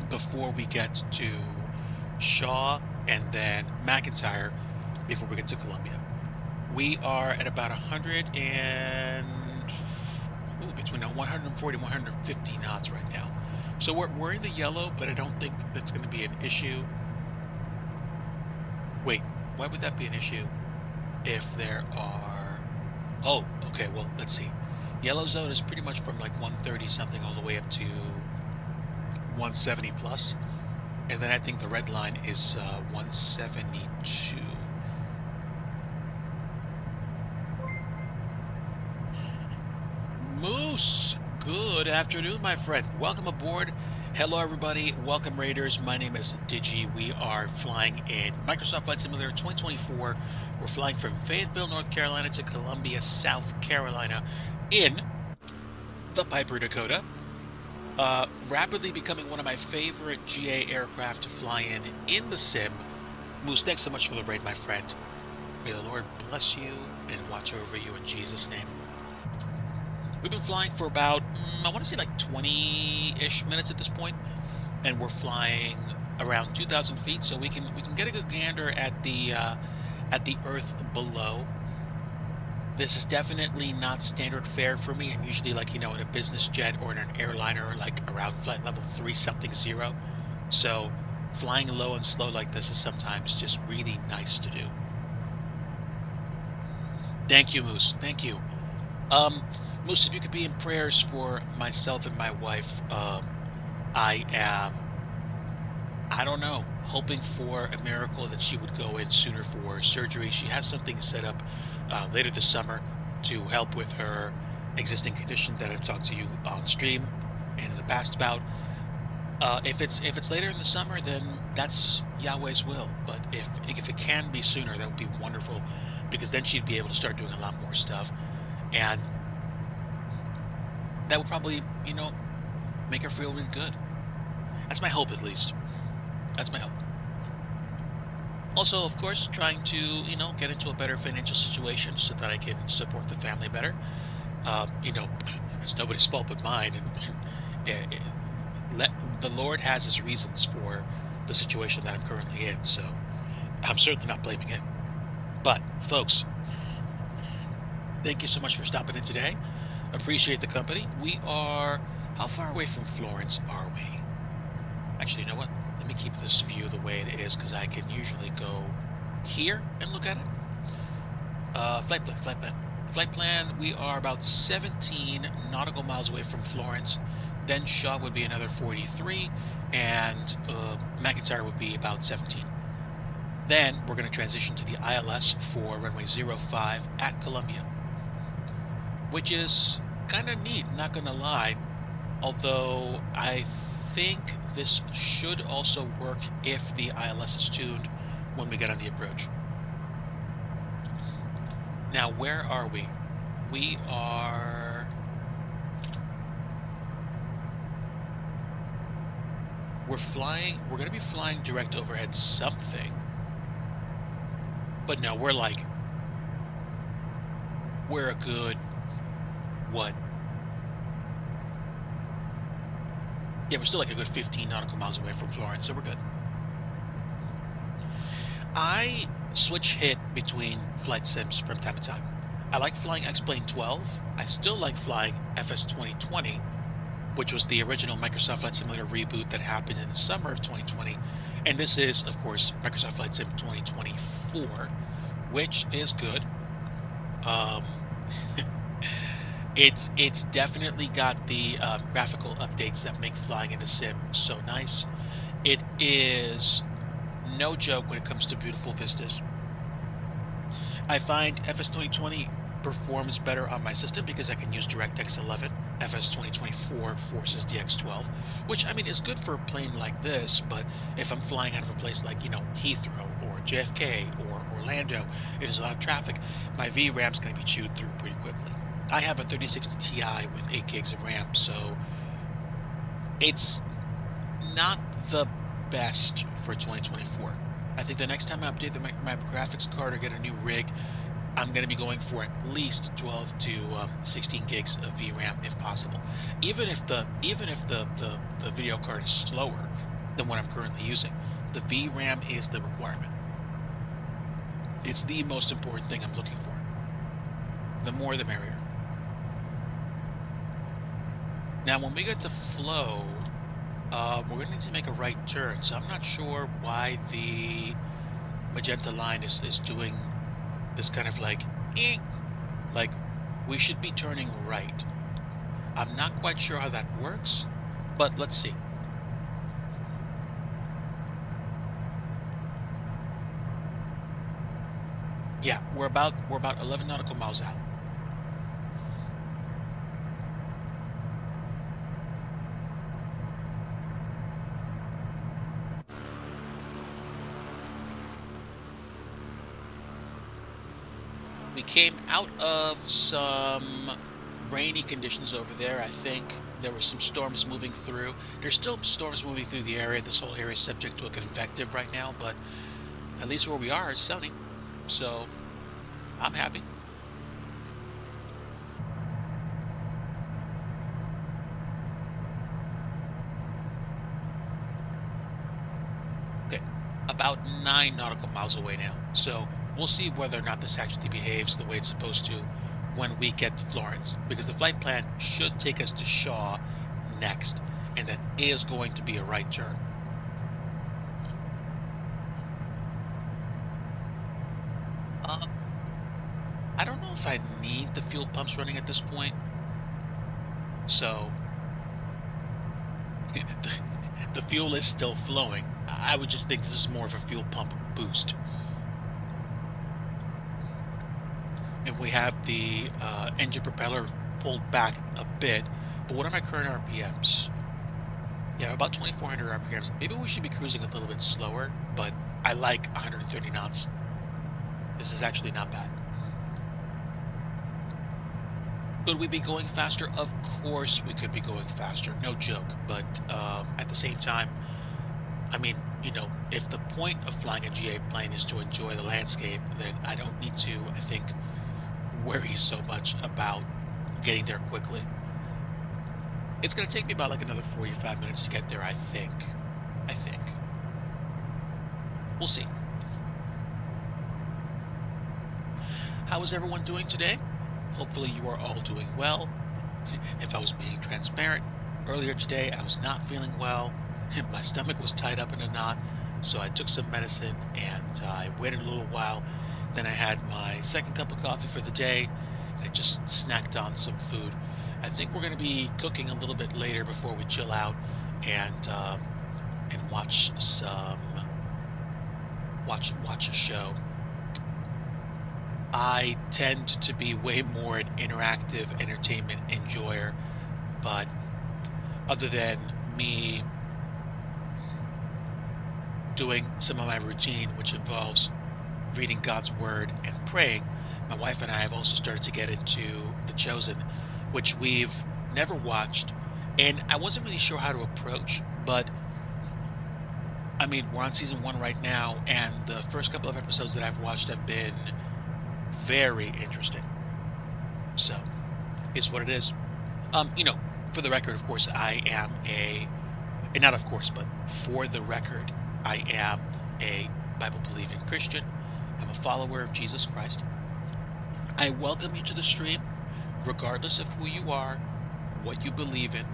before we get to Shaw and then McIntyre before we get to Columbia. We are at about 140 and 150 knots right now. So we're in the yellow, but I don't think that's going to be an issue. Wait, why would that be an issue if there are... Oh, okay, well, let's see. Yellow zone is pretty much from like 130 something all the way up to 170 plus. And then I think the red line is 172. Moose, good afternoon, my friend. Welcome aboard. Hello, everybody. Welcome, Raiders. My name is DIGI. We are flying in Microsoft Flight Simulator 2024. We're flying from Fayetteville, North Carolina to Columbia, South Carolina in the Piper Dakota. Rapidly becoming one of my favorite GA aircraft to fly in the sim. Moose, thanks so much for the raid, my friend. May the Lord bless you and watch over you in Jesus' name. We've been flying for about, I want to say like 20-ish minutes at this point, and we're flying around 2,000 feet, so we can get a good gander at the Earth below. This is definitely not standard fare for me. I'm usually like, in a business jet or in an airliner, like around flight level 3-something-0. So flying low and slow like this is sometimes just really nice to do. Thank you, Moose. Thank you. Moose, if you could be in prayers for myself and my wife, I don't know, hoping for a miracle that she would go in sooner for surgery. She has something set up later this summer to help with her existing condition that I've talked to you on stream and in the past about. If it's later in the summer, then that's Yahweh's will. But if it can be sooner, that would be wonderful, because then she'd be able to start doing a lot more stuff, and that would probably, make her feel really good. That's my hope, at least. That's my hope. Also, of course, trying to, get into a better financial situation so that I can support the family better. It's nobody's fault but mine. And the Lord has his reasons for the situation that I'm currently in, so I'm certainly not blaming him. But, folks, thank you so much for stopping in today. Appreciate the company. We are... How far away from Florence are we? Actually, you know what? Let me keep this view the way it is, because I can usually go here and look at it. Flight plan, we are about 17 nautical miles away from Florence. Then Shaw would be another 43, and McIntyre would be about 17. Then we're going to transition to the ILS for runway 05 at Columbia, which is kind of neat, not gonna lie, although I think this should also work if the ILS is tuned when we get on the approach. Now, where are we? We're gonna be flying direct overhead something, but no, we're a good, what? Yeah, we're still like a good 15 nautical miles away from Florence, so we're good. I switch hit between flight sims from time to time. I like flying X-Plane 12. I still like flying FS 2020, which was the original Microsoft Flight Simulator reboot that happened in the summer of 2020. And this is, of course, Microsoft Flight Sim 2024, which is good. It's definitely got the graphical updates that make flying in the sim so nice. It is no joke when it comes to beautiful vistas. I find FS 2020 performs better on my system because I can use DirectX 11. FS 2024 forces DX12, which, I mean, is good for a plane like this, but if I'm flying out of a place like, Heathrow or JFK or Orlando, it is a lot of traffic, my VRAM's going to be chewed through pretty quickly. I have a 3060 Ti with 8 gigs of RAM, so it's not the best for 2024. I think the next time I update my graphics card or get a new rig, I'm going to be going for at least 12 to 16 gigs of VRAM if possible. Even if the video card is slower than what I'm currently using, the VRAM is the requirement. It's the most important thing I'm looking for. The more the merrier. Now, when we get to flow, we're going to need to make a right turn. So I'm not sure why the magenta line is doing this kind of like, eh, like we should be turning right. I'm not quite sure how that works, but let's see. Yeah, we're about 11 nautical miles out. We came out of some rainy conditions over there. I think there were some storms moving through. There's still storms moving through the area. This whole area is subject to a convective right now, but at least where we are is sunny. So I'm happy. Okay, about 9 nautical miles away now. So we'll see whether or not this actually behaves the way it's supposed to when we get to Florence, because the flight plan should take us to Shaw next, and that is going to be a right turn. Um, I don't know if I need the fuel pumps running at this point, so the fuel is still flowing. I would just think this is more of a fuel pump boost. And we have the engine propeller pulled back a bit. But what are my current RPMs? Yeah, about 2,400 RPMs. Maybe we should be cruising a little bit slower, but I like 130 knots. This is actually not bad. Could we be going faster? Of course we could be going faster, no joke. But at the same time, I mean, if the point of flying a GA plane is to enjoy the landscape, then I don't need to, I think, worry so much about getting there quickly. It's going to take me about like another 45 minutes to get there, I think. We'll see. How is everyone doing today? Hopefully you are all doing well. If I was being transparent, earlier today I was not feeling well. My stomach was tied up in a knot, so I took some medicine and I waited a little while. Then I had my second cup of coffee for the day, and I just snacked on some food. I think we're going to be cooking a little bit later before we chill out and watch a show. I tend to be way more an interactive entertainment enjoyer, but other than me doing some of my routine, which involves reading God's Word and praying, my wife and I have also started to get into The Chosen, which we've never watched, and I wasn't really sure how to approach, but I mean, we're on season 1 right now, and the first couple of episodes that I've watched have been very interesting. So, it's what it is. For the record, of course, not of course, but for the record, I am a Bible-believing Christian. I'm a follower of Jesus Christ. I welcome you to the stream, regardless of who you are, what you believe in.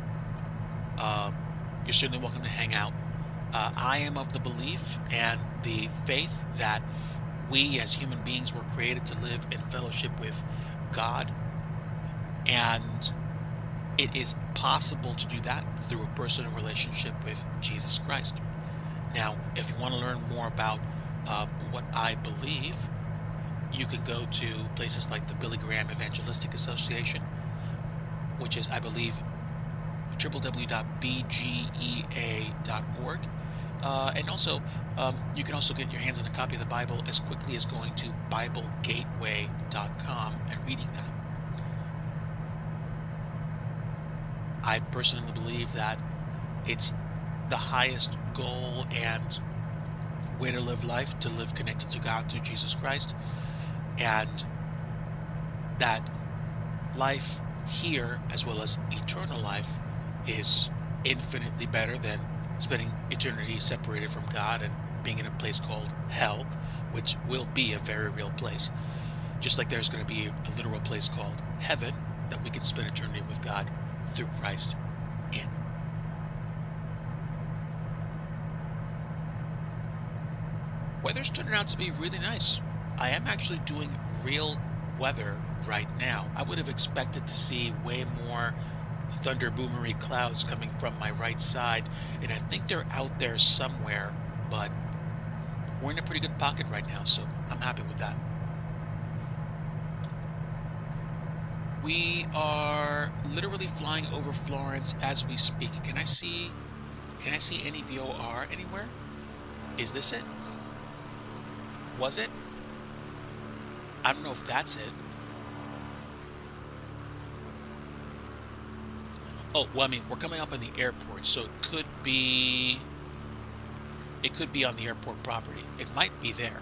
You're certainly welcome to hang out. I am of the belief and the faith that we as human beings were created to live in fellowship with God, and it is possible to do that through a personal relationship with Jesus Christ. Now, if you want to learn more about what I believe, you can go to places like the Billy Graham Evangelistic Association, which is, I believe, www.bgea.org. And also, you can also get your hands on a copy of the Bible as quickly as going to BibleGateway.com and reading that. I personally believe that it's the highest goal and way to live life, to live connected to God through Jesus Christ, and that life here, as well as eternal life, is infinitely better than spending eternity separated from God and being in a place called hell, which will be a very real place. Just like there's going to be a literal place called heaven that we can spend eternity with God through Christ in. Weather's turning out to be really nice. I am actually doing real weather right now. I would have expected to see way more thunder boomery clouds coming from my right side, and I think they're out there somewhere, but we're in a pretty good pocket right now, so I'm happy with that. We are literally flying over Florence as we speak. Can I see any VOR anywhere? Is this it? Was it? I don't know if that's it. Oh, well, I mean, we're coming up on the airport, so it could be on the airport property. It might be there.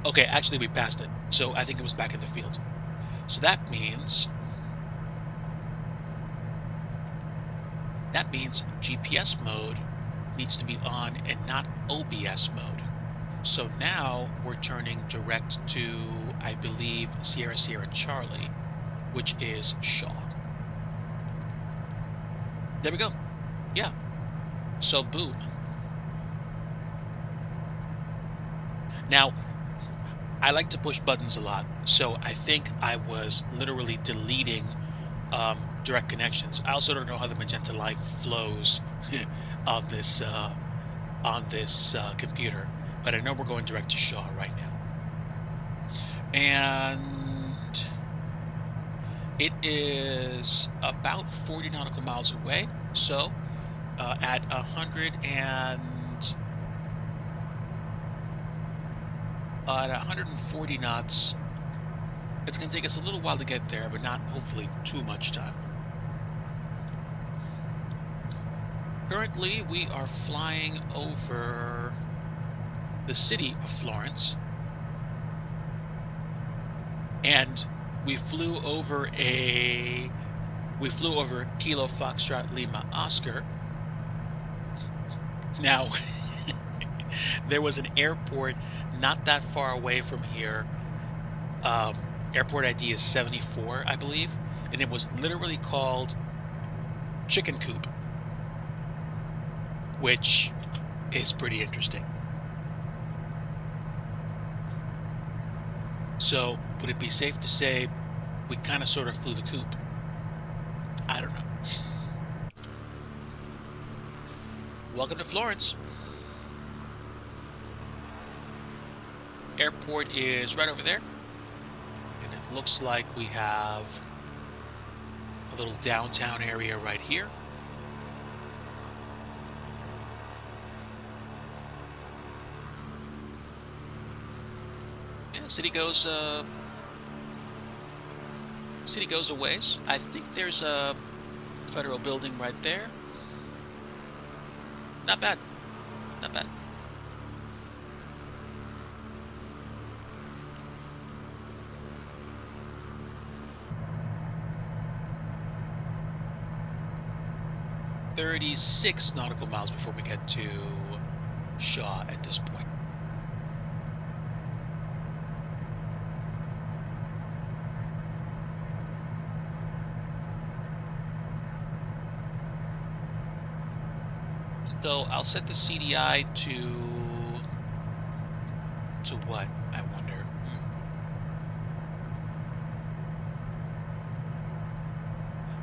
Okay, actually we passed it. So I think it was back in the field. So that means GPS mode needs to be on and not OBS mode. So now we're turning direct to, I believe, Sierra Sierra Charlie, which is Shaw. There we go. Yeah. So boom. Now, I like to push buttons a lot, so I think I was literally deleting direct connections. I also don't know how the magenta light flows on this computer, but I know we're going direct to Shaw right now, and it is about 40 nautical miles away. So at 140 knots, it's going to take us a little while to get there, but not hopefully too much time. Currently, we are flying over the city of Florence, and we flew over Kilo Foxtrot Lima Oscar. Now, there was an airport not that far away from here. Airport ID is 74, I believe, and it was literally called Chicken Coop, which is pretty interesting. So, would it be safe to say we kind of sort of flew the coop? I don't know. Welcome to Florence. Airport is right over there, and it looks like we have a little downtown area right here. Yeah, city goes a ways. I think there's a federal building right there. Not bad. Not bad. "36 nautical miles before we get to Shaw at this point." So I'll set the CDI to what, I wonder?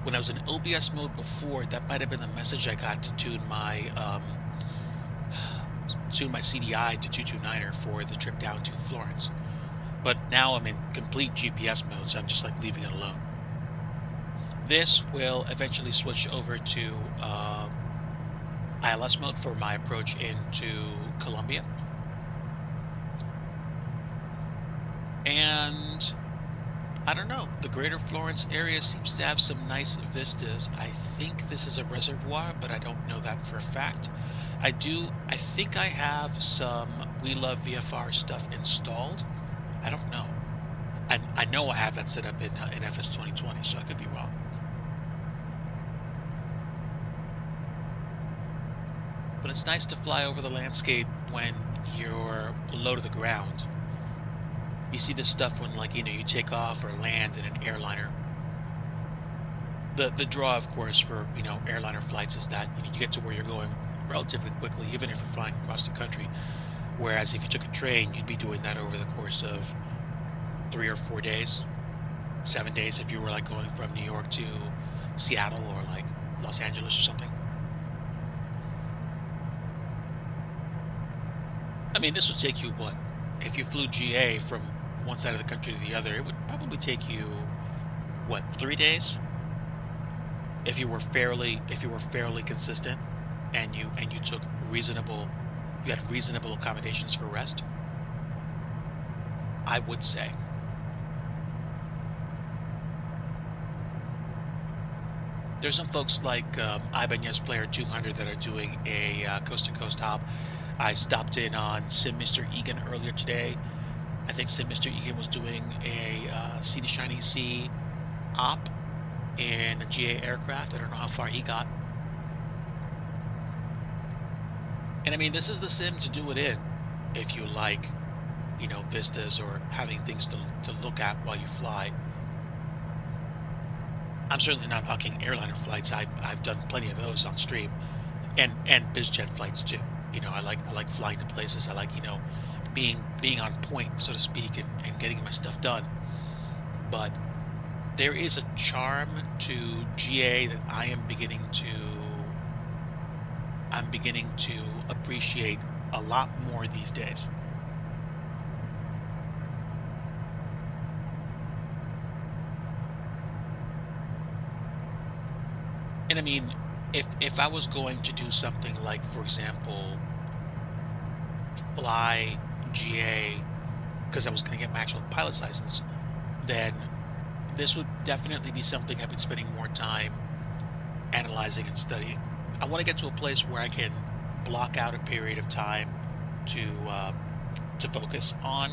When I was in OBS mode before, that might have been the message I got to tune my CDI to 229er for the trip down to Florence. But now I'm in complete GPS mode, so I'm just like leaving it alone. This will eventually switch over to ILS mode for my approach into Colombia. And I don't know. The greater Florence area seems to have some nice vistas. I think this is a reservoir, but I don't know that for a fact. I think I have some We Love VFR stuff installed. I don't know. And I know I have that set up in FS 2020, so I could be wrong. But it's nice to fly over the landscape when you're low to the ground. You see this stuff when, like, you take off or land in an airliner. The draw, of course, for, airliner flights is that, you get to where you're going relatively quickly, even if you're flying across the country. Whereas if you took a train, you'd be doing that over the course of 3 or 4 days, 7 days if you were like going from New York to Seattle or like Los Angeles or something. I mean, this would take you what? If you flew GA from one side of the country to the other, it would probably take you what, 3 days? If you were fairly consistent and you took you had reasonable accommodations for rest, I would say. There's some folks like Ibanez Player 200 that are doing a coast-to-coast hop. I stopped in on Sim Mr. Egan earlier today. I think Sim Mr. Egan was doing a Sea to Shiny Sea hop in a GA aircraft. I don't know how far he got. And I mean, this is the sim to do it in if you like, vistas or having things to look at while you fly. I'm certainly not knocking airliner flights. I've done plenty of those on stream, and bizjet flights too. I like flying to places. I like being on point, so to speak, and getting my stuff done. But there is a charm to GA that I'm beginning to appreciate a lot more these days. And I mean, if I was going to do something like, for example, fly GA because I was going to get my actual pilot's license, then this would definitely be something I've been spending more time analyzing and studying. I want to get to a place where I can block out a period of time to focus on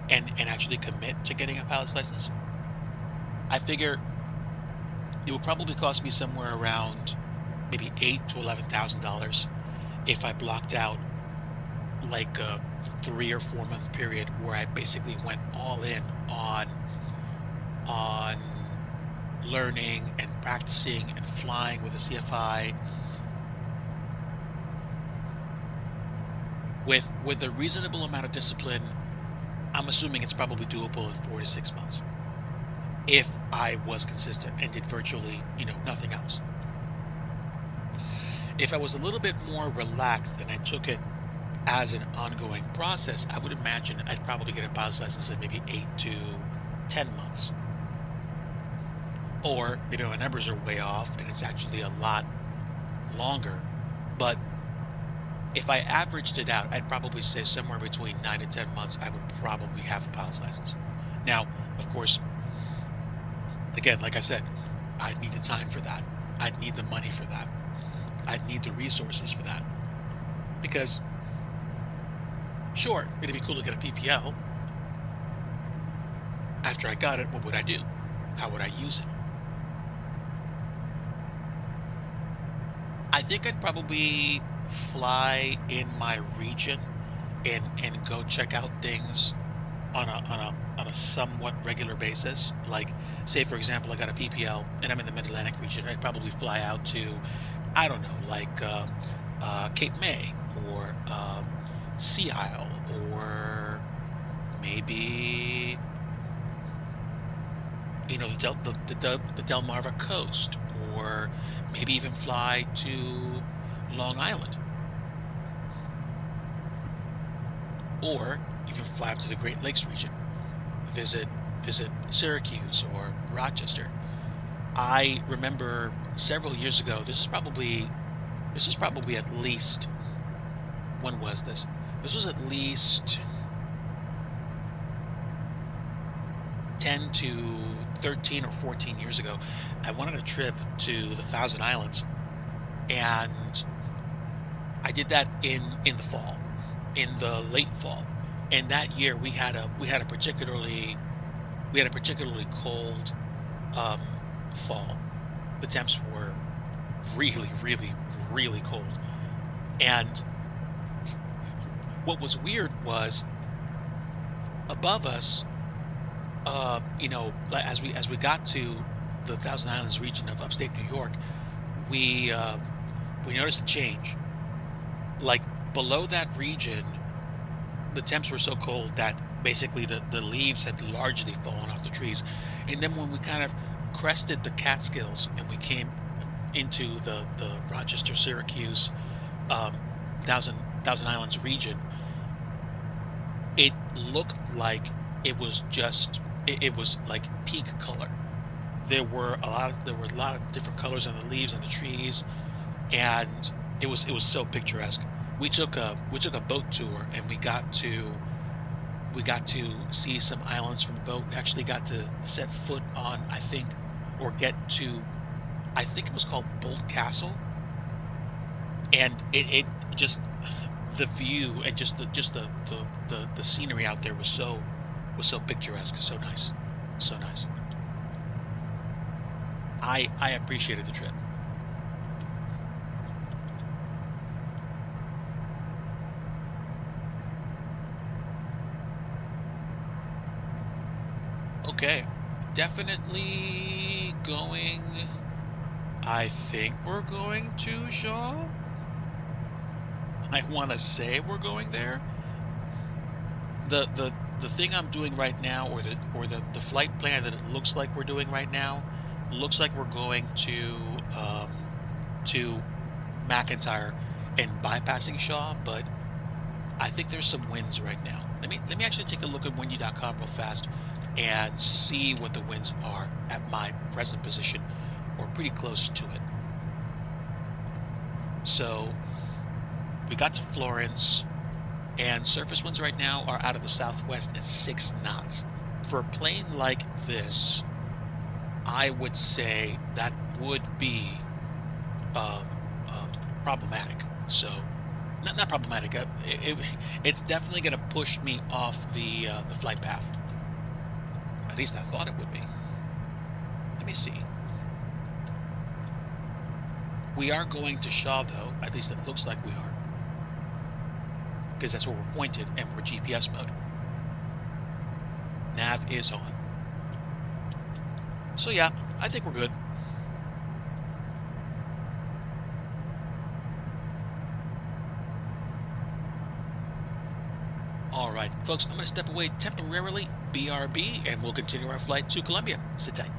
and actually commit to getting a pilot's license. I figure it would probably cost me somewhere around maybe $8,000 to $11,000 if I blocked out like a 3 or 4 month period where I basically went all in on learning and practicing and flying with a CFI with a reasonable amount of discipline. I'm assuming it's probably doable in 4 to 6 months if I was consistent and did virtually, nothing else. If I was a little bit more relaxed and I took it as an ongoing process, I would imagine I'd probably get a pilot's license in maybe 8 to 10 months. Or maybe my numbers are way off and it's actually a lot longer. But if I averaged it out, I'd probably say somewhere between 9 to 10 months, I would probably have a pilot's license. Now, of course, again, like I said, I'd need the time for that. I'd need the money for that. I'd need the resources for that. Because, sure, it'd be cool to get a PPL. After I got it, what would I do? How would I use it? I think I'd probably fly in my region and go check out things on a somewhat regular basis. Like, say for example, I got a PPL and I'm in the Mid-Atlantic region. I'd probably fly out to, I don't know, like Cape May or Sea Isle, or maybe the Delmarva coast, or maybe even fly to Long Island, or even fly up to the Great Lakes region, visit Syracuse or Rochester. I remember several years ago, this is probably at least, when was this? This was at least 10 to 13 or 14 years ago, I went on a trip to the Thousand Islands, and I did that in the fall, in the late fall. And that year we had a particularly cold fall. The temps were really, really, really cold. And what was weird was above us, as we got to the Thousand Islands region of upstate New York, we noticed a change. Like below that region, the temps were so cold that basically the leaves had largely fallen off the trees. And then when we kind of crested the Catskills and we came into the Rochester, Syracuse, um, Thousand Islands region, it looked like it was like peak color. There were a lot of different colors in the leaves and the trees, and it was so picturesque. We took a boat tour, and we got to see some islands from the boat. We actually got to set foot on, I think, or get to, I think it was called Bolt Castle, and it just the view and just the scenery out there was so picturesque, so nice, so nice. I appreciated the trip. Okay, definitely going. I think we're going to Shaw. I want to say we're going there. The thing I'm doing right now, or the flight plan that it looks like we're doing right now, looks like we're going to McIntyre and bypassing Shaw, but I think there's some winds right now. Let me actually take a look at windy.com real fast and see what the winds are at my present position, or pretty close to it. So we got to Florence, and surface winds right now are out of the southwest at 6 knots. For a plane like this, I would say that would be um, problematic. So, not problematic. It's definitely going to push me off the flight path. At least I thought it would be. Let me see. We are going to Shaw, though. At least it looks like we are, because that's where we're pointed and we're GPS mode. Nav is on. So yeah, I think we're good. All right, folks, I'm going to step away temporarily, BRB, and we'll continue our flight to Columbia. Sit tight.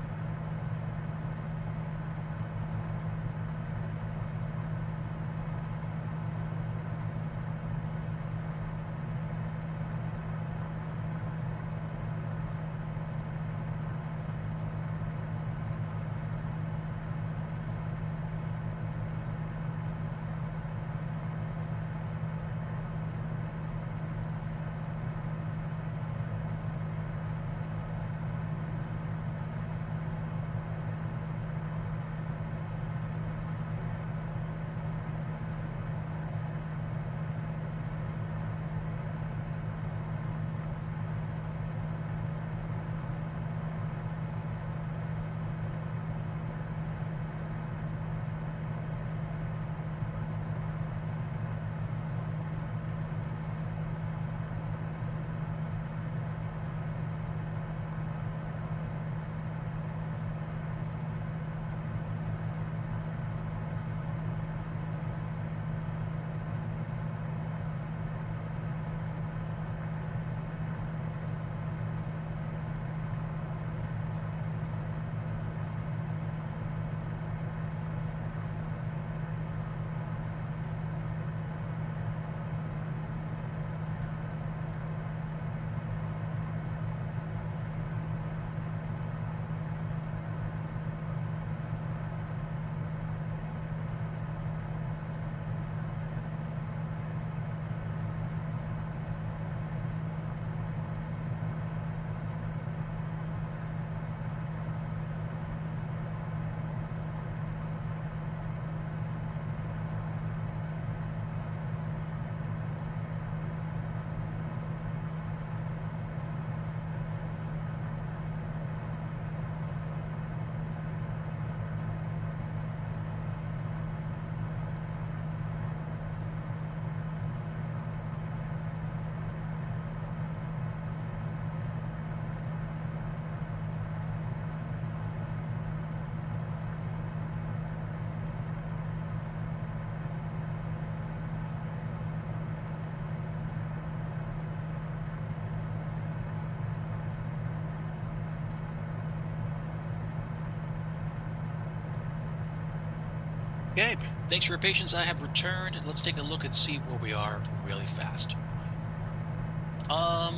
Okay, thanks for your patience. I have returned. Let's take a look and see where we are really fast. Um,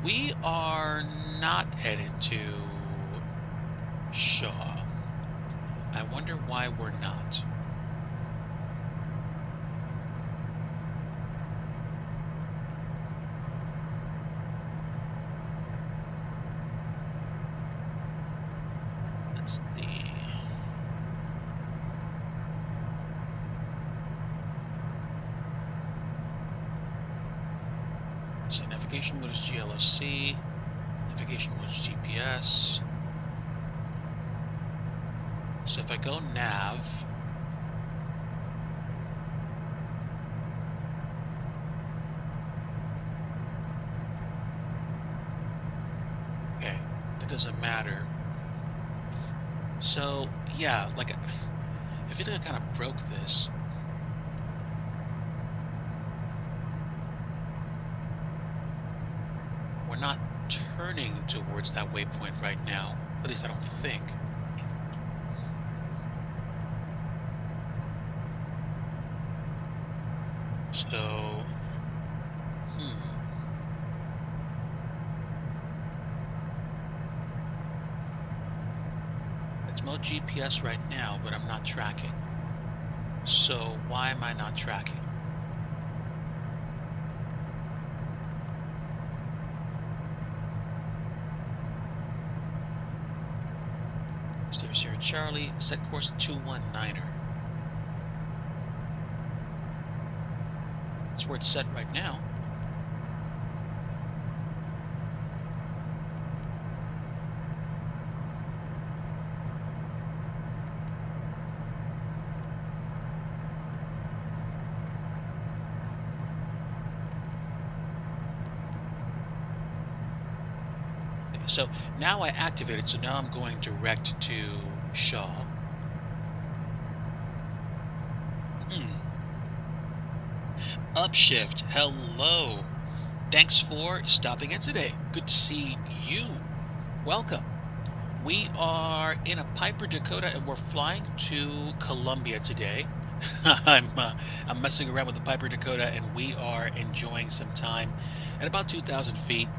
we are not headed to Shaw. I wonder why we're not. Let's see. So navigation mode is GLOC. Navigation mode is GPS. So if I go nav, okay, that doesn't matter. So yeah, like I feel like I kind of broke this. We're not turning towards that waypoint right now. At least I don't think. So, hmm. It's mode GPS right now, but I'm not tracking. So why am I not tracking? Steer Sierra Charlie, set course 219er. That's where it's set right now. So now I activate it, so now I'm going direct to Shaw. Hmm. Upshift, hello. Thanks for stopping in today. Good to see you. Welcome. We are in a Piper Dakota and we're flying to Columbia today. I'm messing around with the Piper Dakota and we are enjoying some time at about 2,000 feet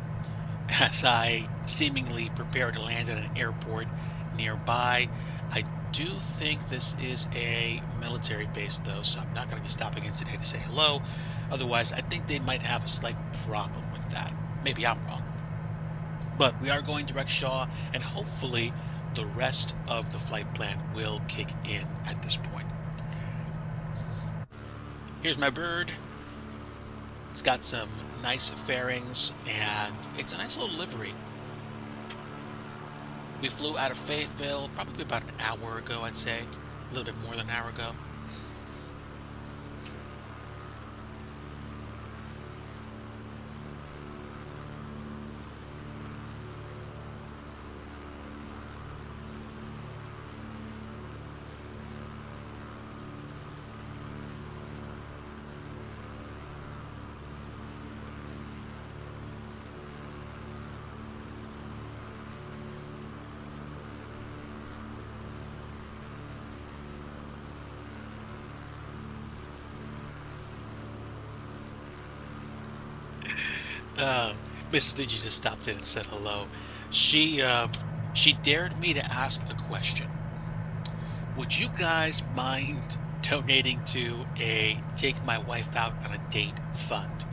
as I seemingly prepare to land at an airport nearby. I do think this is a military base though, so I'm not going to be stopping in today to say hello. Otherwise, I think they might have a slight problem with that. Maybe I'm wrong. But we are going direct Shaw, and hopefully the rest of the flight plan will kick in at this point. Here's my bird. It's got some nice fairings, and it's a nice little livery. We flew out of Fayetteville probably about an hour ago, I'd say. A little bit more than an hour ago. Uh, Mrs. Digi just stopped in and said hello. She dared me to ask a question. Would you guys mind donating to a Take My Wife Out on a Date fund?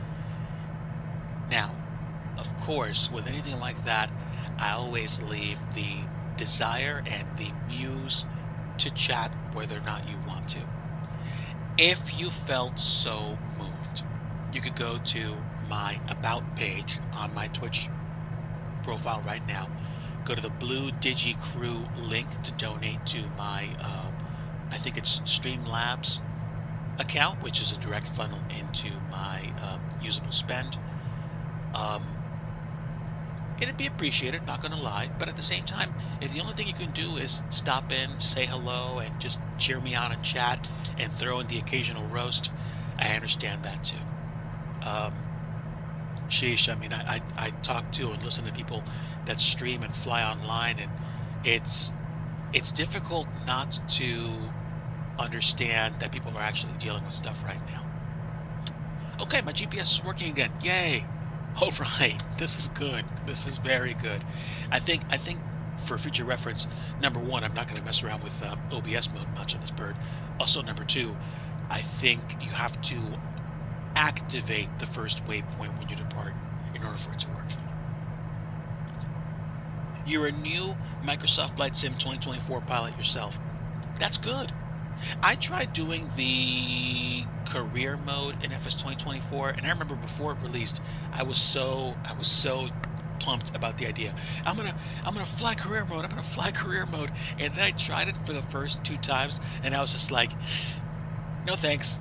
Now, of course, with anything like that, I always leave the desire and the muse to chat whether or not you want to. If you felt so moved, you could go to my About page on my Twitch profile right now. Go to the blue Digi Crew link to donate to my, I think it's Streamlabs account, which is a direct funnel into my usable spend. Um, It'd be appreciated, not gonna lie, but at the same time, if the only thing you can do is stop in, say hello, and just cheer me on and chat, and throw in the occasional roast, I understand that too. Um, Sheesh, I mean, I talk to and listen to people that stream and fly online, and it's it's difficult not to understand that people are actually dealing with stuff right now. Okay, my GPS is working again. Yay. All right. This is good. This is very good. I think for future reference, number one, I'm not going to mess around with OBS mode much on this bird. Also, number two, I think you have to activate the first waypoint when you depart in order for it to work. You're a new Microsoft Flight Sim 2024 pilot yourself. That's good. I tried doing the career mode in FS 2024, and I remember before it released, I was so pumped about the idea. I'm gonna fly career mode. I'm gonna fly career mode. And then I tried it for the first two times, and I was just like, no thanks.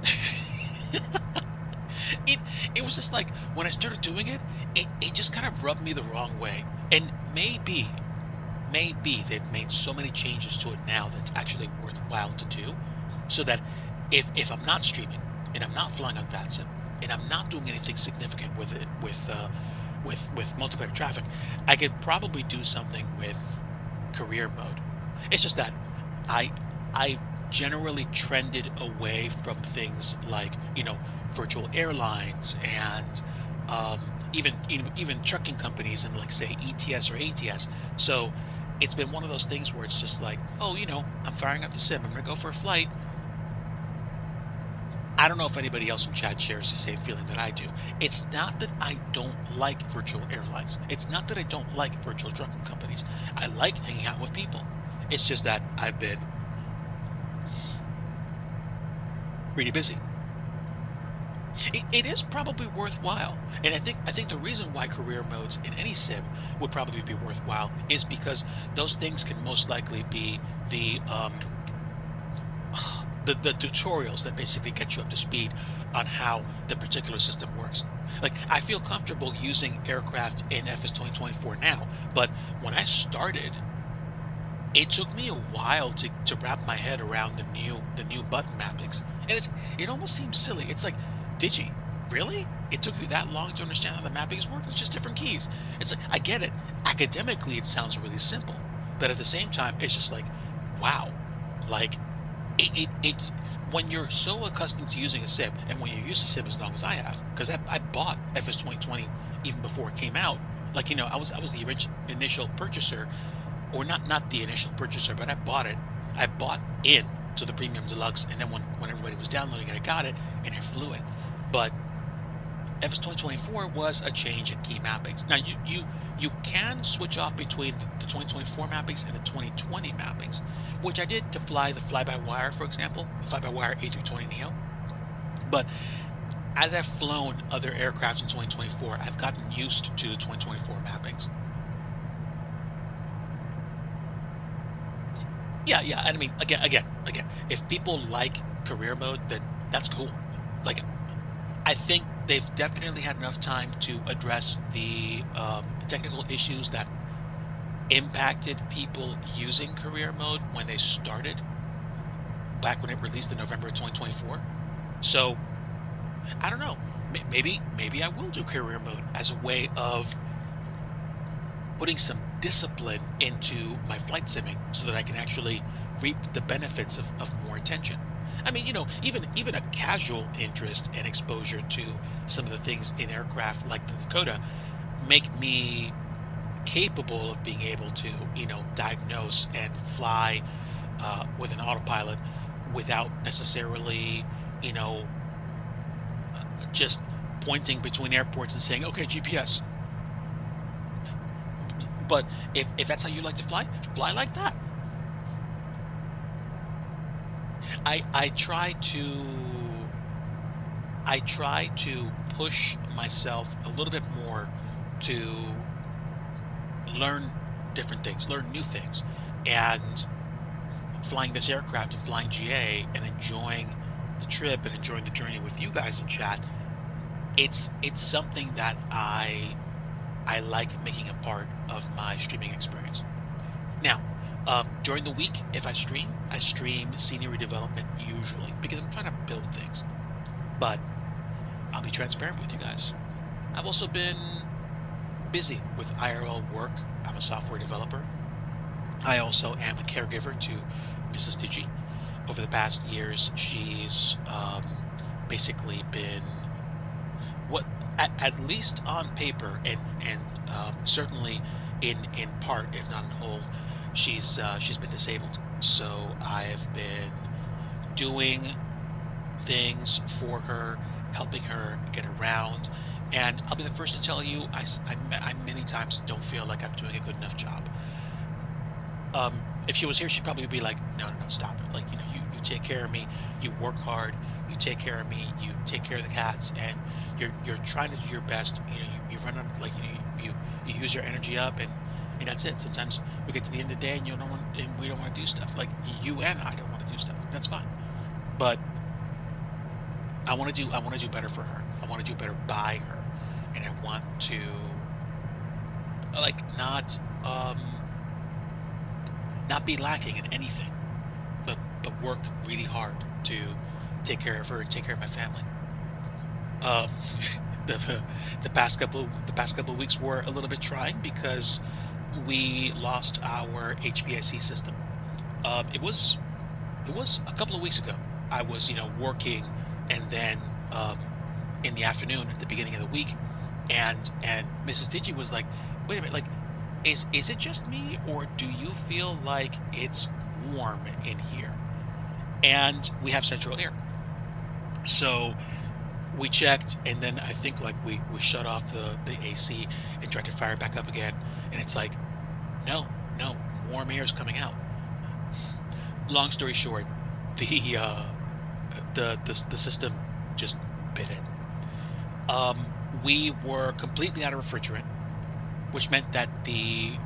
it it was just like when I started doing it, it just kind of rubbed me the wrong way. And maybe they've made so many changes to it now that it's actually worthwhile to do, so that if I'm not streaming and I'm not flying on VATSIM and I'm not doing anything significant with it with multiplayer traffic, I could probably do something with career mode. It's just that I generally trended away from things like, virtual airlines and even trucking companies and, like, say, ETS or ATS. So it's been one of those things where it's just like, oh, I'm firing up the sim. I'm gonna go for a flight. I don't know if anybody else in chat shares the same feeling that I do. It's not that I don't like virtual airlines. It's not that I don't like virtual trucking companies. I like hanging out with people. It's just that I've been pretty busy. It is probably worthwhile, and I think the reason why career modes in any sim would probably be worthwhile is because those things can most likely be the tutorials that basically get you up to speed on how the particular system works. Like, I feel comfortable using aircraft in FS 2024 now, but when I started, it took me a while to wrap my head around the new button mappings. And it almost seems silly. It's like, DIGI, really? It took you that long to understand how the mappings work? It's just different keys. It's like, I get it. Academically, it sounds really simple, but at the same time, it's just like, wow. Like, it when you're so accustomed to using a sim, and when you use a sim as long as I have, because I bought FS 2020 even before it came out. Like, I was the initial purchaser, or not the initial purchaser, but I bought it. I bought in to the Premium Deluxe, and then when everybody was downloading it, I got it and I flew it. But FS 2024 was a change in key mappings. Now, you can switch off between the 2024 mappings and the 2020 mappings, which I did to fly the fly-by-wire, for example, the fly-by-wire A320neo. But as I've flown other aircraft in 2024, I've gotten used to the 2024 mappings. Yeah. I mean, again, if people like career mode, then that's cool. Like, I think they've definitely had enough time to address the technical issues that impacted people using career mode when they started, back when it released in November of 2024. So I don't know. Maybe I will do career mode as a way of putting some discipline into my flight simming so that I can actually reap the benefits of more attention. I mean, even a casual interest and exposure to some of the things in aircraft like the Dakota make me capable of being able to, diagnose and fly with an autopilot without necessarily, just pointing between airports and saying, okay, GPS. But if that's how you like to fly like that. I try to push myself a little bit more to learn different things, learn new things, and flying this aircraft and flying GA and enjoying the trip and enjoying the journey with you guys in chat. It's something that I like making a part of my streaming experience. Now, during the week, if I stream scenery development usually because I'm trying to build things. But I'll be transparent with you guys. I've also been busy with IRL work. I'm a software developer. I also am a caregiver to Mrs. DIGI. Over the past years, she's basically been what, at least on paper, and certainly in part, if not in whole, she's been disabled. So I've been doing things for her, helping her get around. And I'll be the first to tell you, I many times don't feel like I'm doing a good enough job. If she was here, she'd probably be like, no, no, no, stop it. Like, you take care of me, you work hard, you take care of me, you take care of the cats, and you're trying to do your best. You run on, like, you use your energy up, and that's it. Sometimes we get to the end of the day and we don't want to do stuff. Like, you and I don't want to do stuff. That's fine. But I want to do better for her. I want to do better by her. And I want to, like, not be lacking in anything, but work really hard to take care of her and take care of my family. Um, the the past couple of weeks were a little bit trying because we lost our HVAC system. It was a couple of weeks ago. I was working, and then in the afternoon at the beginning of the week, and Mrs. Digi was like, "Wait a minute, like, is it just me, or do you feel like it's warm in here?" And we have central air, so we checked, and then I think, like, we shut off the AC and tried to fire it back up again, and it's like, no, no, warm air is coming out. Long story short, the the system just bit it. Um, we were completely out of refrigerant, which meant that the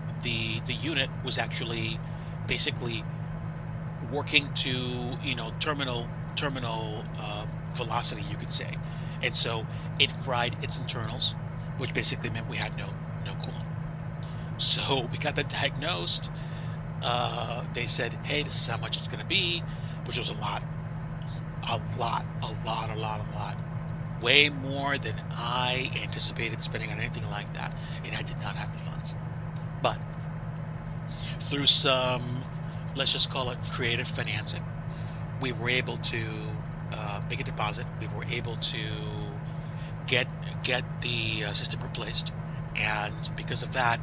unit was actually basically working to terminal velocity, you could say, and so it fried its internals, which basically meant we had no coolant. So we got that diagnosed. They said, "Hey, this is how much it's going to be," which was a lot, a lot, a lot, a lot, a lot. Way more than I anticipated spending on anything like that, and I did not have the funds. But through some, let's just call it creative financing, we were able to make a deposit. We were able to get get the system replaced, and because of that,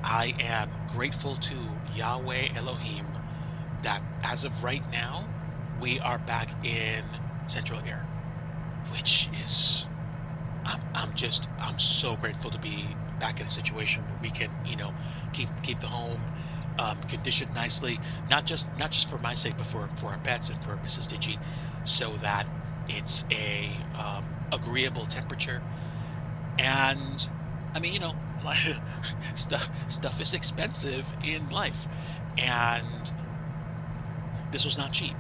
I am grateful to Yahweh Elohim that as of right now, we are back in Central Air, which is, I'm so grateful to be back in a situation where we can, keep the home conditioned nicely, not just for my sake, but for our pets and for Mrs. Digi, so that it's a agreeable temperature. And I mean, like, stuff is expensive in life, and this was not cheap.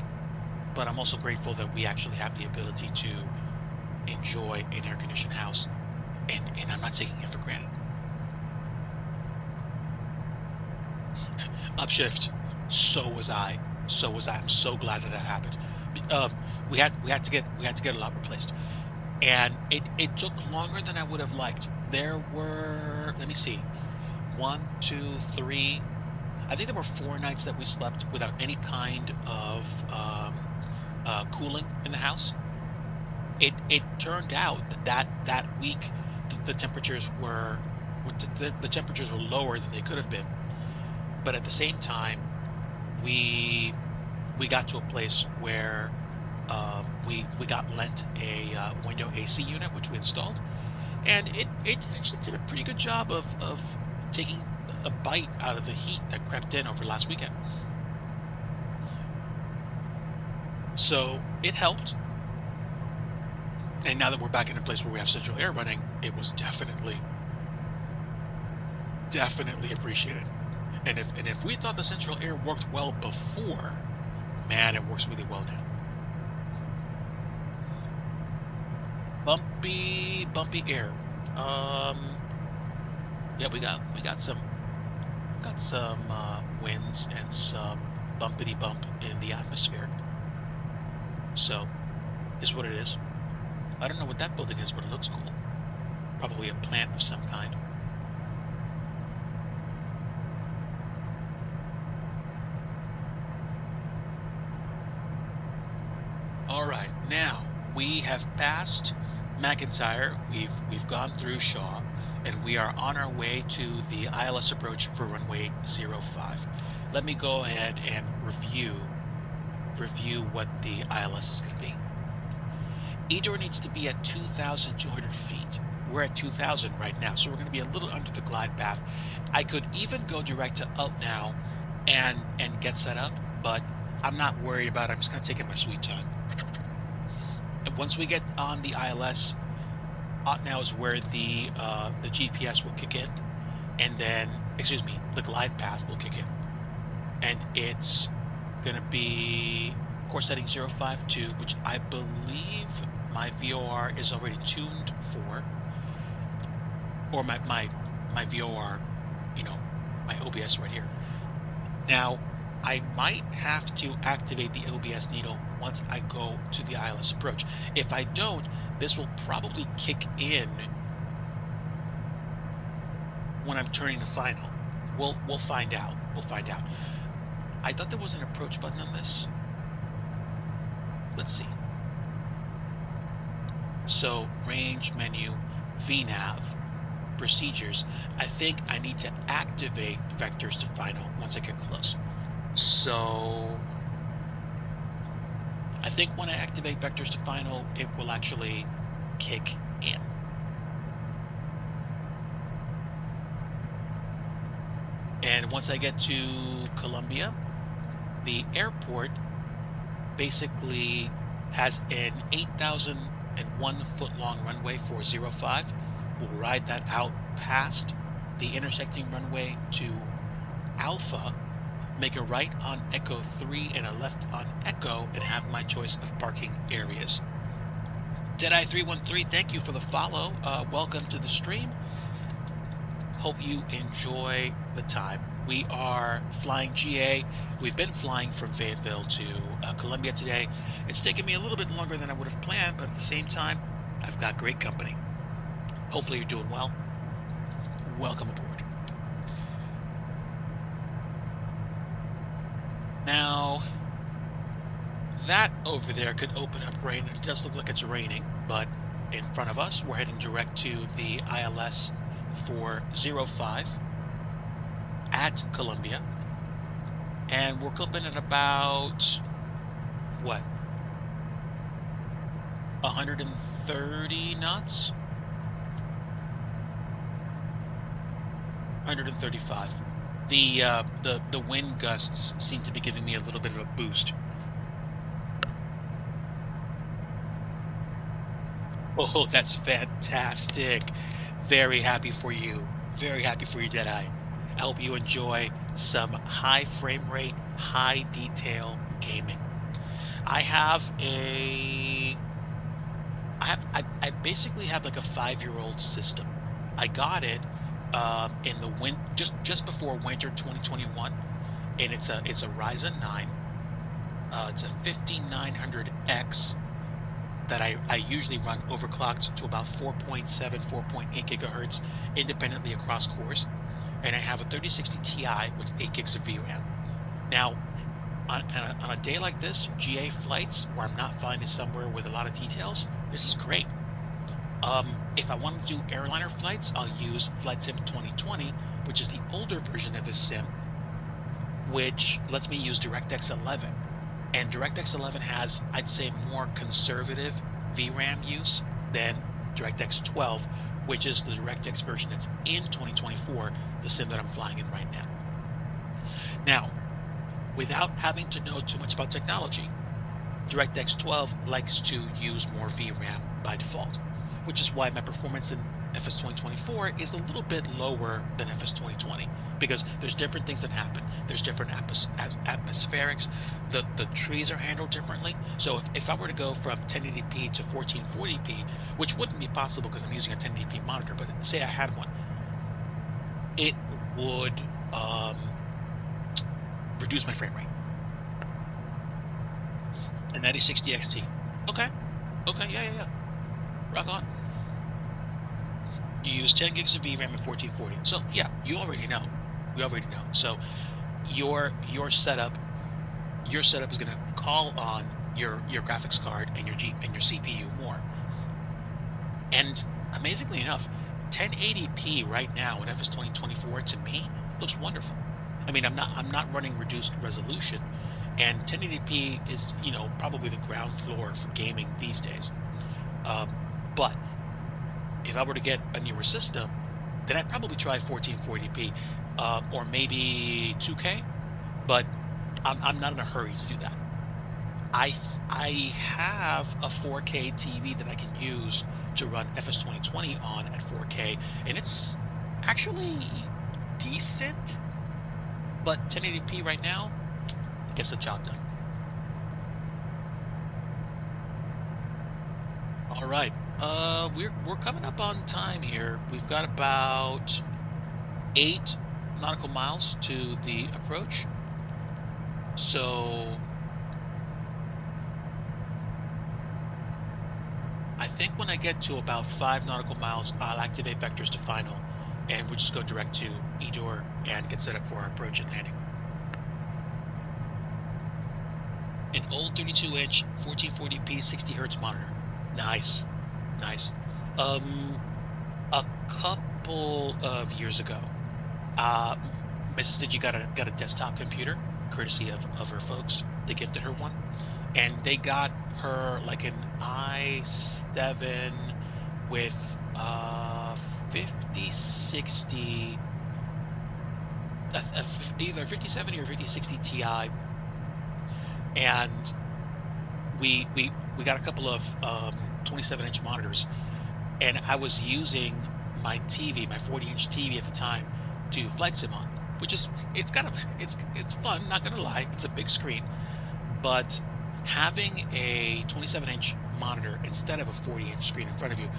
But I'm also grateful that we actually have the ability to enjoy an air conditioned house, and I'm not taking it for granted. Upshift. So was I. So was I. I'm so glad that happened. Um, we had to get a lot replaced, and it took longer than I would have liked. There were, let me see, one, two, three. I think there were 4 nights that we slept without any kind of cooling in the house. It turned out that week the temperatures the temperatures were lower than they could have been, but at the same time we got to a place where we got lent a window AC unit, which we installed, and it actually did a pretty good job of taking a bite out of the heat that crept in over last weekend. So it helped. And now that we're back in a place where we have central air running, it was definitely appreciated. And if we thought the central air worked well before, man, it works really well now. Bumpy air. Um, yeah, we got some winds and some bumpity bump in the atmosphere. So, is what it is. I don't know what that building is, but it looks cool. Probably a plant of some kind. we have passed McIntyre. We've gone through Shaw, and we are on our way to the ILS approach for runway 05. Let me go ahead and review what the ILS is going to be. EDOR needs to be at 2,200 feet. We're at 2,000 right now, so we're going to be a little under the glide path. I could even go direct to up now and get set up, but I'm not worried about it. I'm just going to take it my sweet time. And once we get on the ILS, up now is where the GPS will kick in, and then, excuse me, the glide path will kick in. And it's going to be course setting 052, which I believe my VOR is already tuned for, or my VOR, you know, my OBS right here. Now, I might have to activate the OBS needle once I go to the ILS approach. If I don't, this will probably kick in when I'm turning the final. We'll find out. We'll find out. I thought there was an approach button on this. Let's see. So, range, menu, VNav, procedures. I think I need to activate vectors to final once I get close. So, I think when I activate vectors to final, it will actually kick in. And once I get to Columbia, the airport basically has an 8,001 foot long runway for 05. We'll ride that out past the intersecting runway to Alpha, make a right on Echo 3 and a left on Echo, and have my choice of parking areas. Deadeye313, thank you for the follow. Welcome to the stream. Hope you enjoy the time. We are flying GA. We've been flying from Fayetteville to Columbia today. It's taken me a little bit longer than I would have planned, but at the same time, I've got great company. Hopefully you're doing well. Welcome aboard. Now, that over there could open up rain. It does look like it's raining, but in front of us, we're heading direct to the ILS for 05 at Columbia, and we're clipping at about what, 130 knots, 135. The wind gusts seem to be giving me a little bit of a boost. Oh, that's fantastic. Very happy for you. Very happy for you, Deadeye. I hope you enjoy some high frame rate, high detail gaming. I basically have like a 5-year-old system. I got it in the just before winter 2021, and it's a Ryzen 9. It's a 5900X that I usually run overclocked to about 4.7, 4.8 gigahertz independently across cores. And I have a 3060 Ti with 8 gigs of VRAM. Now, on a day like this, GA flights where I'm not flying somewhere with a lot of details, this is great. If I want to do airliner flights, I'll use Flight Sim 2020, which is the older version of this sim, which lets me use DirectX 11. And DirectX 11 has, I'd say, more conservative VRAM use than DirectX 12, which is the DirectX version that's in 2024, the sim that I'm flying in right now. Now, without having to know too much about technology, DirectX 12 likes to use more VRAM by default, which is why my performance in FS 2024 is a little bit lower than FS 2020, because there's different things that happen. There's different atmospherics. The trees are handled differently. So if I were to go from 1080p to 1440p, which wouldn't be possible because I'm using a 1080p monitor, but say I had one, it would reduce my frame rate. A 9060 XT. Okay, yeah. Rock on. You use 10 gigs of VRAM and 1440. So yeah, you already know. We already know. So your setup is going to call on your graphics card and and your CPU more. And amazingly enough, 1080p right now in FS 2024 to me looks wonderful. I mean, I'm not running reduced resolution, and 1080p is, probably the ground floor for gaming these days. Um, but if I were to get a newer system, then I'd probably try 1440p, or maybe 2K. But I'm not in a hurry to do that. I have a 4K TV that I can use to run FS 2020 on at 4K, and it's actually decent, but 1080p right now gets the job done. All right, we're coming up on time here. We've got about 8 nautical miles to the approach, so I think when I get to about 5 nautical miles, I'll activate vectors to final, and we'll just go direct to Edor and get set up for our approach and landing. An old 32-inch 1440p 60 hertz monitor. Nice, nice. A couple of years ago, uh, Mrs. Digi got a desktop computer, courtesy of her folks. They gifted her one, and they got her like an i7 with 5060, either 5070 or 5060 Ti, and we got a couple of 27-inch monitors, and I was using my TV, my 40-inch TV at the time, to flight sim on, which is it's fun, not gonna lie, it's a big screen, but having a 27-inch monitor instead of a 40-inch screen in front of you,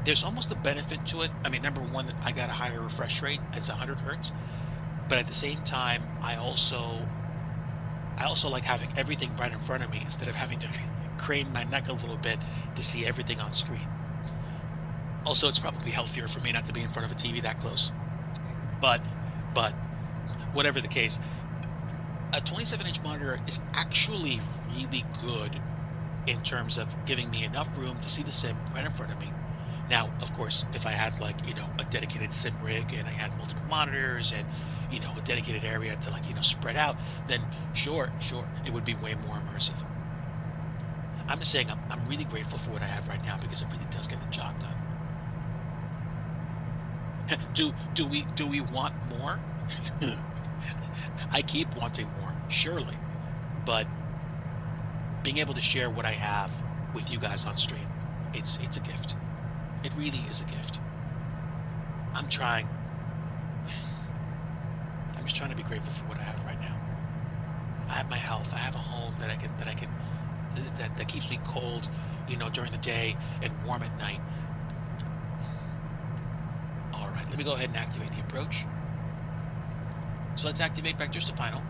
there's almost a benefit to it. I mean, number one, I got a higher refresh rate, it's 100 hertz, but at the same time, I also like having everything right in front of me instead of having to crane my neck a little bit to see everything on screen. Also, it's probably healthier for me not to be in front of a TV that close. But, but whatever the case, a 27-inch monitor is actually really good in terms of giving me enough room to see the sim right in front of me. Now, of course, if I had like, a dedicated sim rig and I had multiple monitors and, a dedicated area to like, spread out, then sure, it would be way more immersive. I'm just saying I'm really grateful for what I have right now because it really does get the job done. Do we want more? I keep wanting more, surely. But being able to share what I have with you guys on stream, it's a gift. It really is a gift. I'm trying. I'm just trying to be grateful for what I have right now. I have my health. I have a home that keeps me cold, during the day and warm at night. All right, let me go ahead and activate the approach. So let's activate vectors to final.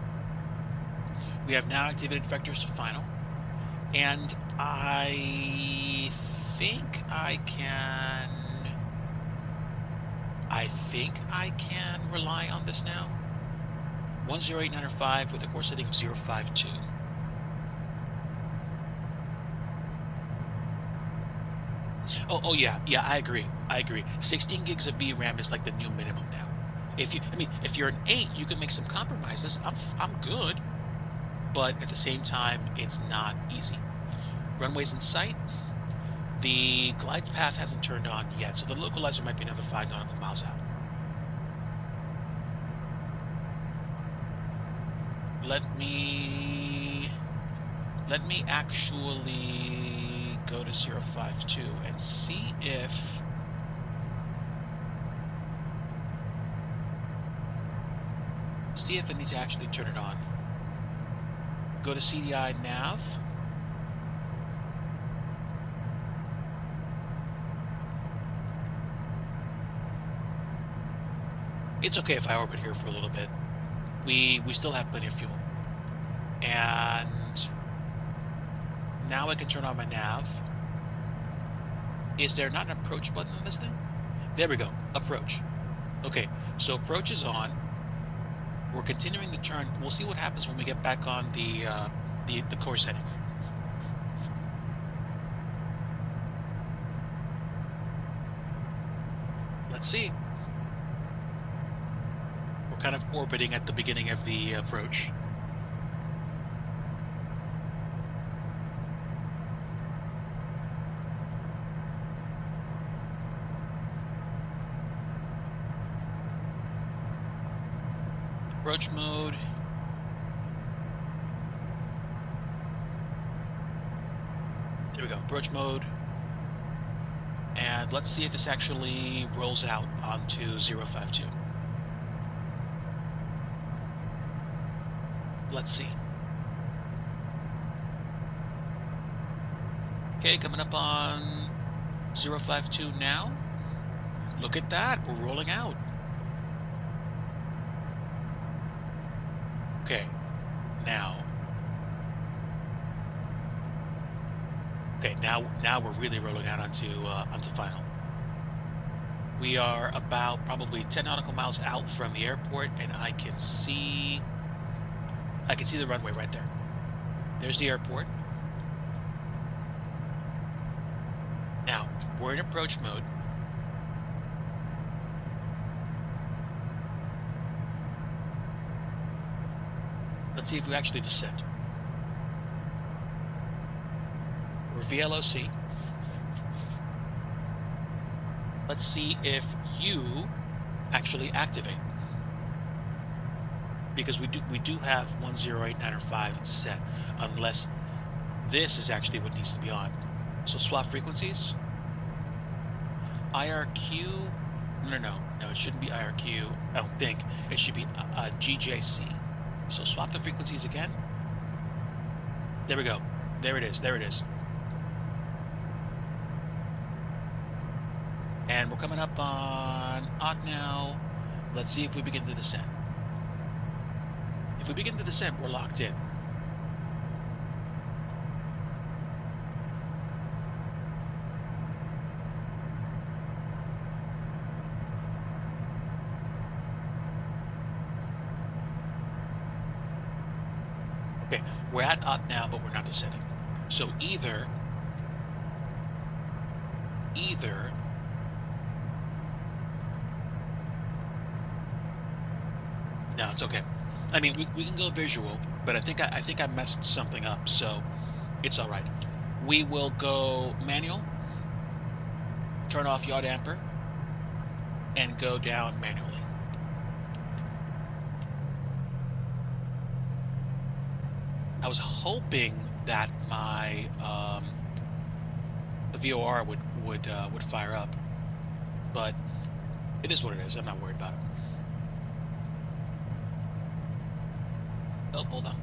We have now activated vectors to final, and I think I can rely on this now. 108905 with a course setting of 052. Oh yeah, I agree. 16 gigs of VRAM is like the new minimum now. If you're an 8, you can make some compromises. I'm good, but at the same time, it's not easy. Runways in sight. The glide path hasn't turned on yet, so the localizer might be another 5 nautical miles out. Let me actually go to 052 and see if I need to actually turn it on. Go to CDI nav. It's okay if I orbit here for a little bit. We still have plenty of fuel. And now I can turn on my nav. Is there not an approach button on this thing? There we go. Approach. Okay, so approach is on. We're continuing the turn. We'll see what happens when we get back on the the course heading. Let's see. We're kind of orbiting at the beginning of the approach. Approach mode. There we go, approach mode. And let's see if this actually rolls out onto 052. Let's see. Okay, coming up on 052 now. Look at that, we're rolling out. Okay, now. Okay, now we're really rolling out onto final. We are about probably 10 nautical miles out from the airport, and I can see the runway right there. There's the airport. Now, we're in approach mode. Let's see if we actually descend. We're VLOC. Let's see if you actually activate. Because we do have 108905 set, unless this is actually what needs to be on. So swap frequencies. IRQ. No, it shouldn't be IRQ. I don't think. It should be GJC. So swap the frequencies again. There we go. There it is. There it is. And we're coming up on odd now. Let's see if we begin to descend. If we begin to descend, we're locked in. Okay, we're at odd now, but we're not descending. So either no, it's okay. I mean, we can go visual, but I think I messed something up, so it's all right. We will go manual, turn off yaw damper, and go down manually. I was hoping that my VOR would fire up, but it is what it is. I'm not worried about it. Oh, hold on.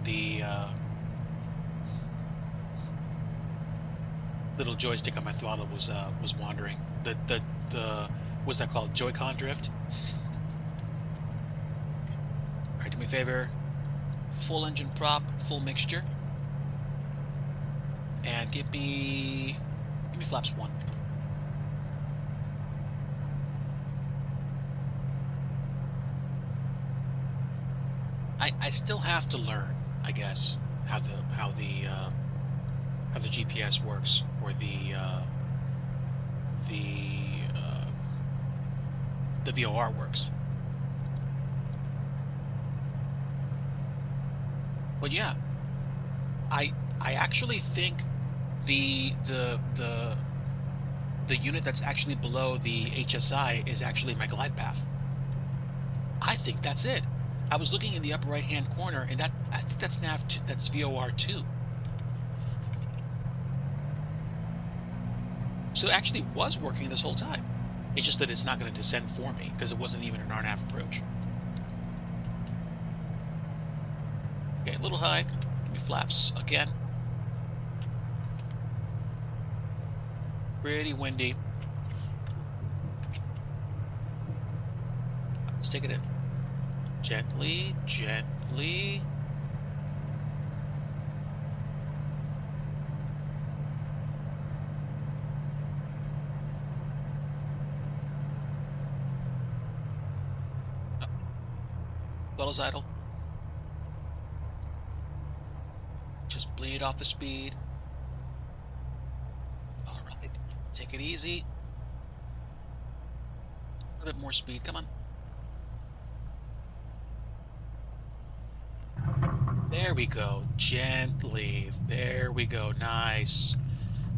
The little joystick on my throttle was wandering. The what's that called? Joy-Con drift. All right, do me a favor. Full engine prop, full mixture, and give me flaps 1. I still have to learn, I guess, how the GPS works, or the VOR works. But yeah, I actually think the unit that's actually below the HSI is actually my glide path. I think that's it. I was looking in the upper right hand corner, and I think that's that's VOR 2. So it actually was working this whole time. It's just that it's not going to descend for me because it wasn't even an RNAV approach. Okay, a little high. Give me flaps again. Pretty windy. Let's take it in. Gently, gently. Oh. Throttle's idle. bleed off the speed. All right, take it easy. A bit more speed, come on. There we go, gently. There we go, nice.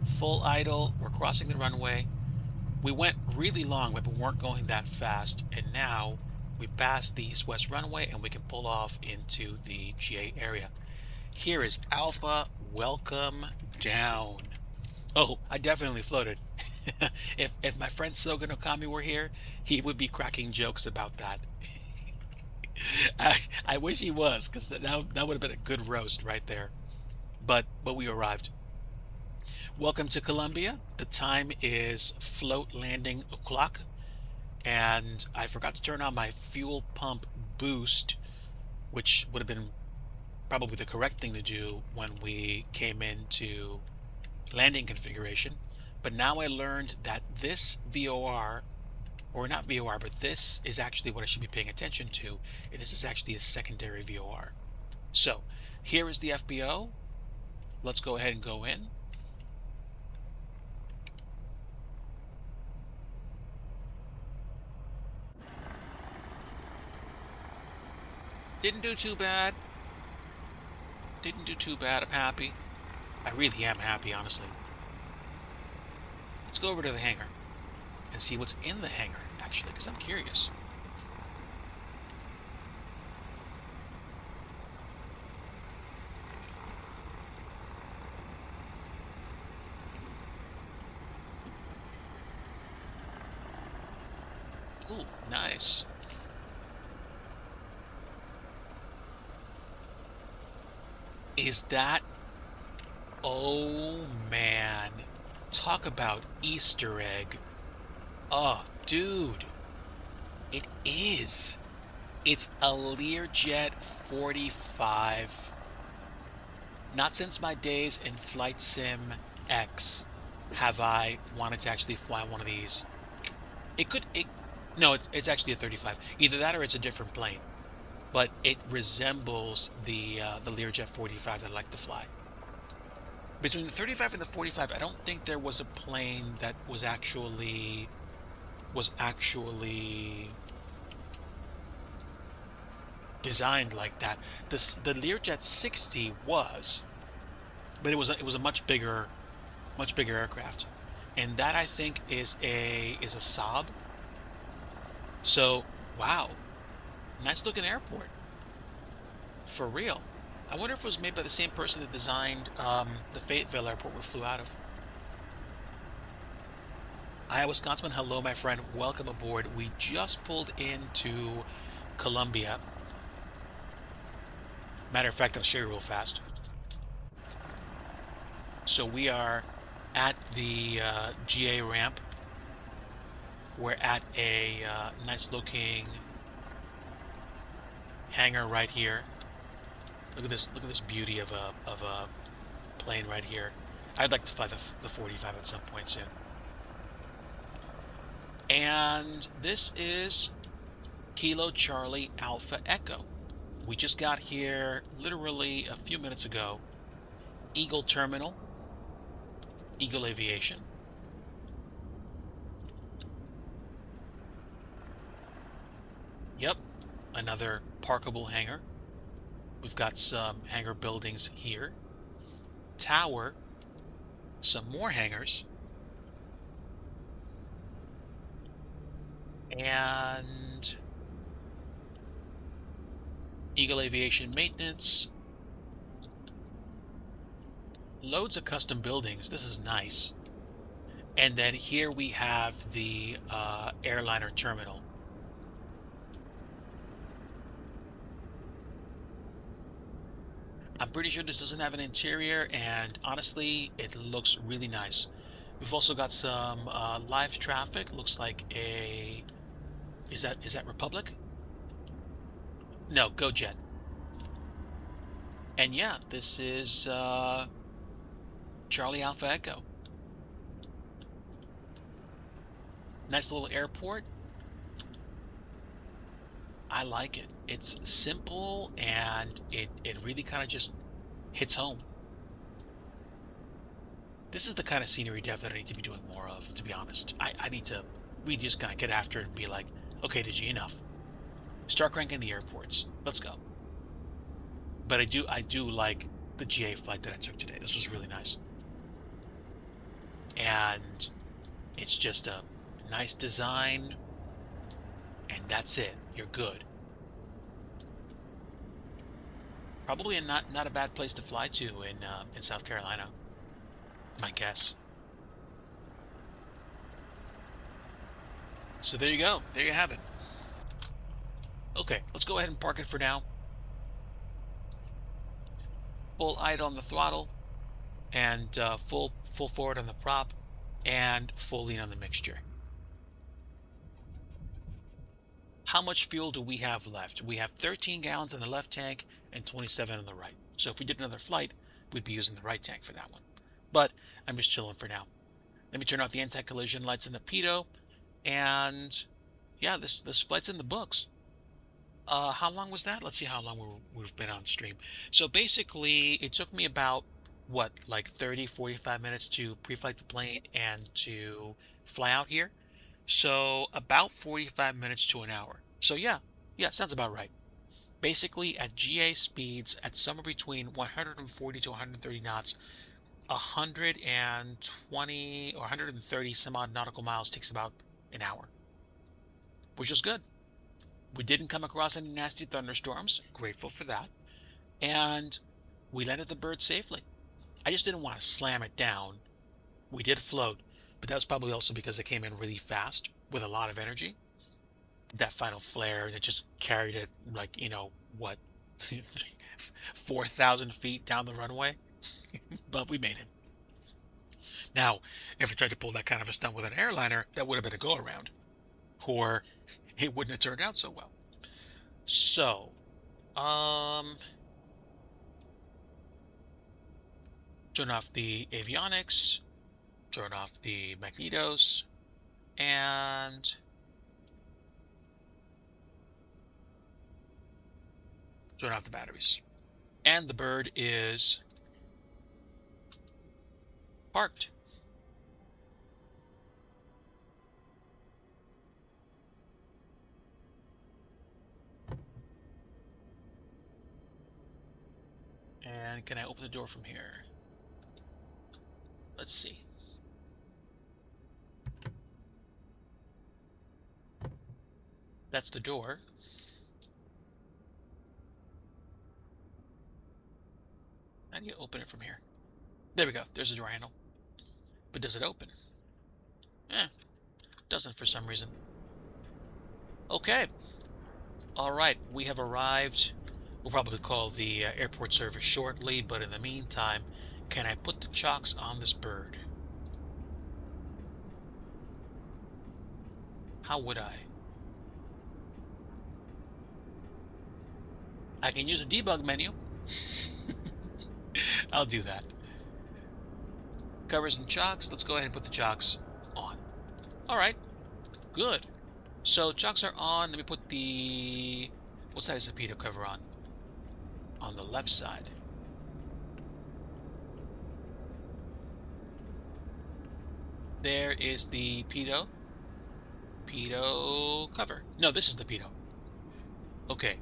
Full idle, we're crossing the runway. We went really long, but we weren't going that fast. And now we passed the east-west runway and we can pull off into the GA area. Here is Alpha, welcome down. Oh, I definitely floated. If my friend Sogan Okami were here, he would be cracking jokes about that. I wish he was, because that would have been a good roast right there. But we arrived. Welcome to Colombia. The time is float landing o'clock, and I forgot to turn on my fuel pump boost, which would have been probably the correct thing to do when we came into landing configuration. But now I learned that this VOR, or not VOR, but this is actually what I should be paying attention to. And this is actually a secondary VOR. So here is the FBO. Let's go ahead and go in. Didn't do too bad. Didn't do too bad. I'm happy. I really am happy, honestly. Let's go over to the hangar and see what's in the hangar, actually, because I'm curious. Ooh, nice. Is that... Oh, man. Talk about Easter egg. Oh, dude. It is. It's a Learjet 45. Not since my days in Flight Sim X have I wanted to actually fly one of these. No, it's actually a 35. Either that or it's a different plane. But it resembles the Learjet 45 that I like to fly. Between the 35 and the 45, I don't think there was a plane that was actually designed like that. The Learjet 60 was, but it was a much bigger aircraft, and that I think is a Saab. So wow, nice looking airport for real. I wonder if it was made by the same person that designed the Fayetteville airport we flew out of. Iowa Scotsman, hello my friend, welcome aboard. We just pulled into Columbia. Matter of fact, I'll show you real fast. So we are at the GA ramp. We're at a nice looking hangar right here. Look at this beauty of a plane right here. I'd like to fly the 45 at some point soon. And this is Kilo Charlie Alpha Echo. We just got here literally a few minutes ago. Eagle Terminal, Eagle Aviation. Yep, another parkable hangar. We've got some hangar buildings here. Tower, some more hangars. And Eagle Aviation Maintenance. Loads of custom buildings. This is nice. And then here we have the airliner terminal. I'm pretty sure this doesn't have an interior, and honestly, it looks really nice. We've also got some live traffic. Looks like a... Is that Republic? No, GoJet. And yeah, this is Charlie Alpha Echo. Nice little airport. I like it. It's simple and it really kind of just hits home. This is the kind of scenery dev that I need to be doing more of, to be honest. I need to really just kind of get after it and be like, okay, DG, enough. Start cranking the airports. Let's go. But I do like the GA flight that I took today. This was really nice. And it's just a nice design, and that's it. You're good. Probably not a bad place to fly to in South Carolina, my guess. So there you go. There you have it. Okay, let's go ahead and park it for now. Full idle on the throttle, and full forward on the prop, and full lean on the mixture. How much fuel do we have left? We have 13 gallons in the left tank and 27 on the right. So if we did another flight, we'd be using the right tank for that one. But I'm just chilling for now. Let me turn off the anti-collision lights in the pitot, and yeah, this flight's in the books. How long was that? Let's see how long we've been on stream. So basically, it took me about, what, like 30, 45 minutes to pre-flight the plane and to fly out here. So about 45 minutes to an hour. So yeah, sounds about right. Basically, at GA speeds, at somewhere between 140 to 130 knots, 120 or 130 some odd nautical miles takes about an hour, which is good. We didn't come across any nasty thunderstorms. Grateful for that. And we landed the bird safely. I just didn't want to slam it down. We did float, but that was probably also because it came in really fast with a lot of energy. That final flare that just carried it like, what, 4,000 feet down the runway. But we made it. Now, if I tried to pull that kind of a stunt with an airliner, that would have been a go around, or it wouldn't have turned out so well. So, turn off the avionics, turn off the magnetos, and turn off the batteries. And the bird is parked. And can I open the door from here? Let's see. That's the door. How do you open it from here? There we go. There's the door handle. But does it open? Doesn't for some reason. Okay. All right. We have arrived. We'll probably call the airport service shortly, but in the meantime, can I put the chocks on this bird? How would I? I can use a debug menu. I'll do that. Covers and chocks. Let's go ahead and put the chocks on. All right. Good. So chocks are on. Let me put the... What side is the pitot cover on? On the left side. There is the pitot cover. No, this is the pitot. Okay.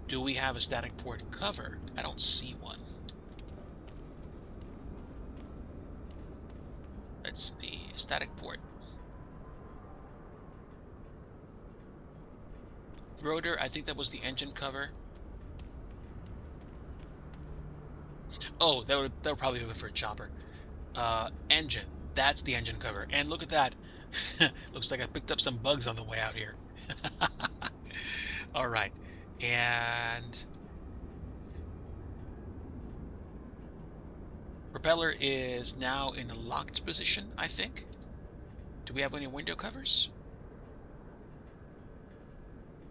Do we have a static port cover? I don't see one. Let's see. Static port. Rotor, I think that was the engine cover. Oh, that would probably be for a chopper. Engine. That's the engine cover. And look at that. Looks like I picked up some bugs on the way out here. All right. And propeller is now in a locked position, I think. Do we have any window covers?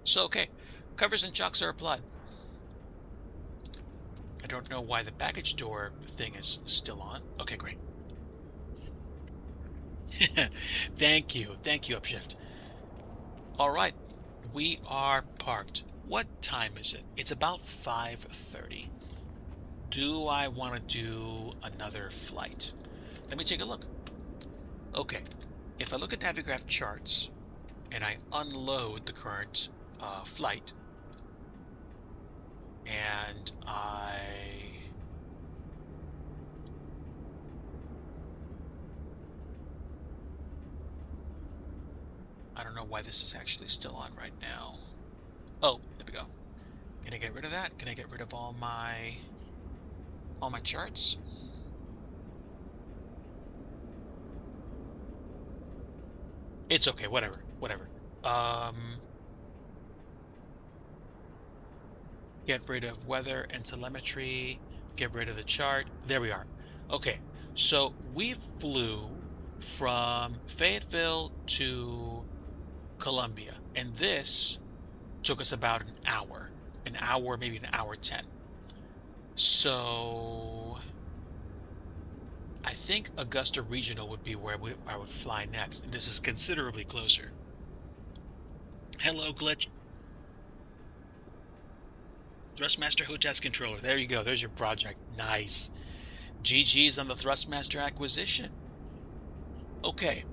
So, okay. Covers and chocks are applied. I don't know why the baggage door thing is still on. Okay, great. Thank you, Upshift. All right, we are parked. What time is it? It's about 5:30. do I want to do another flight? Let me take a look. Okay, if I look at Navigraph charts and I unload the current flight, and I don't know why this is actually still on right now. Oh, there we go. Can I get rid of that? Can I get rid of all my charts? It's okay, whatever, whatever. Get rid of weather and telemetry, get rid of the chart. There we are. Okay, so we flew from Fayetteville to Columbia, and this took us about an hour, maybe an hour 10. So I think Augusta Regional would be where I would fly next. And this is considerably closer. Hello, Glitch. Thrustmaster Hotez Controller. There you go. There's your project. Nice. GG's on the Thrustmaster acquisition. Okay.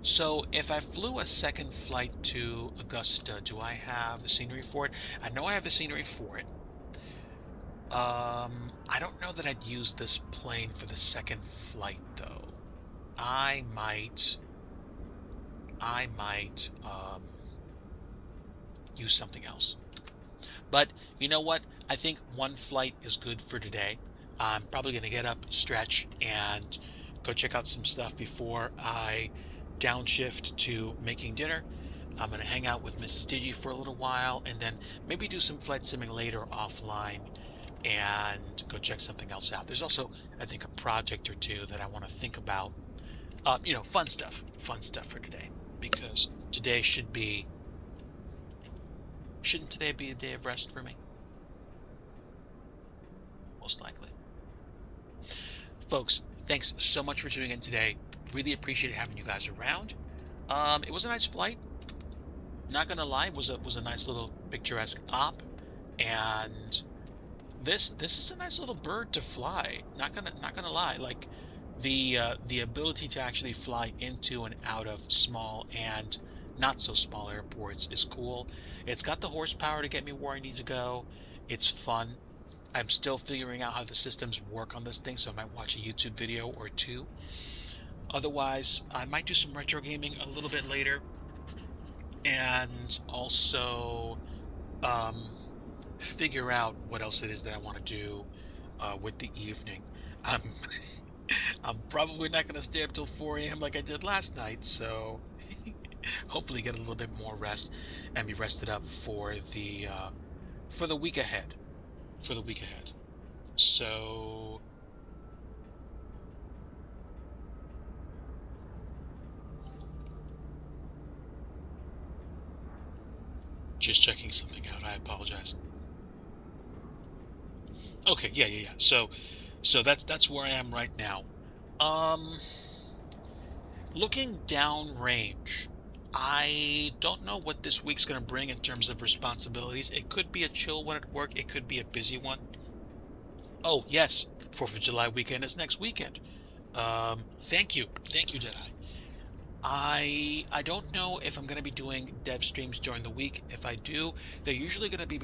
So if I flew a second flight to Augusta, do I have the scenery for it? I know I have the scenery for it. I don't know that I'd use this plane for the second flight though. I might use something else. But you know what? I think one flight is good for today. I'm probably going to get up, stretch, and go check out some stuff before I downshift to making dinner. I'm going to hang out with Mrs. Digi for a little while, and then maybe do some flight simming later offline and go check something else out. There's also, I think, a project or two that I want to think about. Fun stuff for today, because today shouldn't today be a day of rest for me? Most likely. Folks, thanks so much for tuning in today. Really appreciate having you guys around. It was a nice flight. Not gonna lie, it was a nice little picturesque op, and this is a nice little bird to fly. Not gonna lie, like the ability to actually fly into and out of small and not so small airports is cool. It's got the horsepower to get me where I need to go. It's fun. I'm still figuring out how the systems work on this thing, so I might watch a YouTube video or two. Otherwise, I might do some retro gaming a little bit later, and also figure out what else it is that I want to do with the evening. I'm I'm probably not going to stay up till 4 a.m. like I did last night, so hopefully get a little bit more rest and be rested up for the week ahead. For the week ahead. So just checking something out. I apologize. Okay, yeah. So that's where I am right now. Um, Looking downrange, I don't know what this week's going to bring in terms of responsibilities. It could be a chill one at work. It could be a busy one. Oh, yes, 4th of July weekend is next weekend. Thank you, Deadeye. I don't know if I'm going to be doing dev streams during the week. If I do, they're usually going to be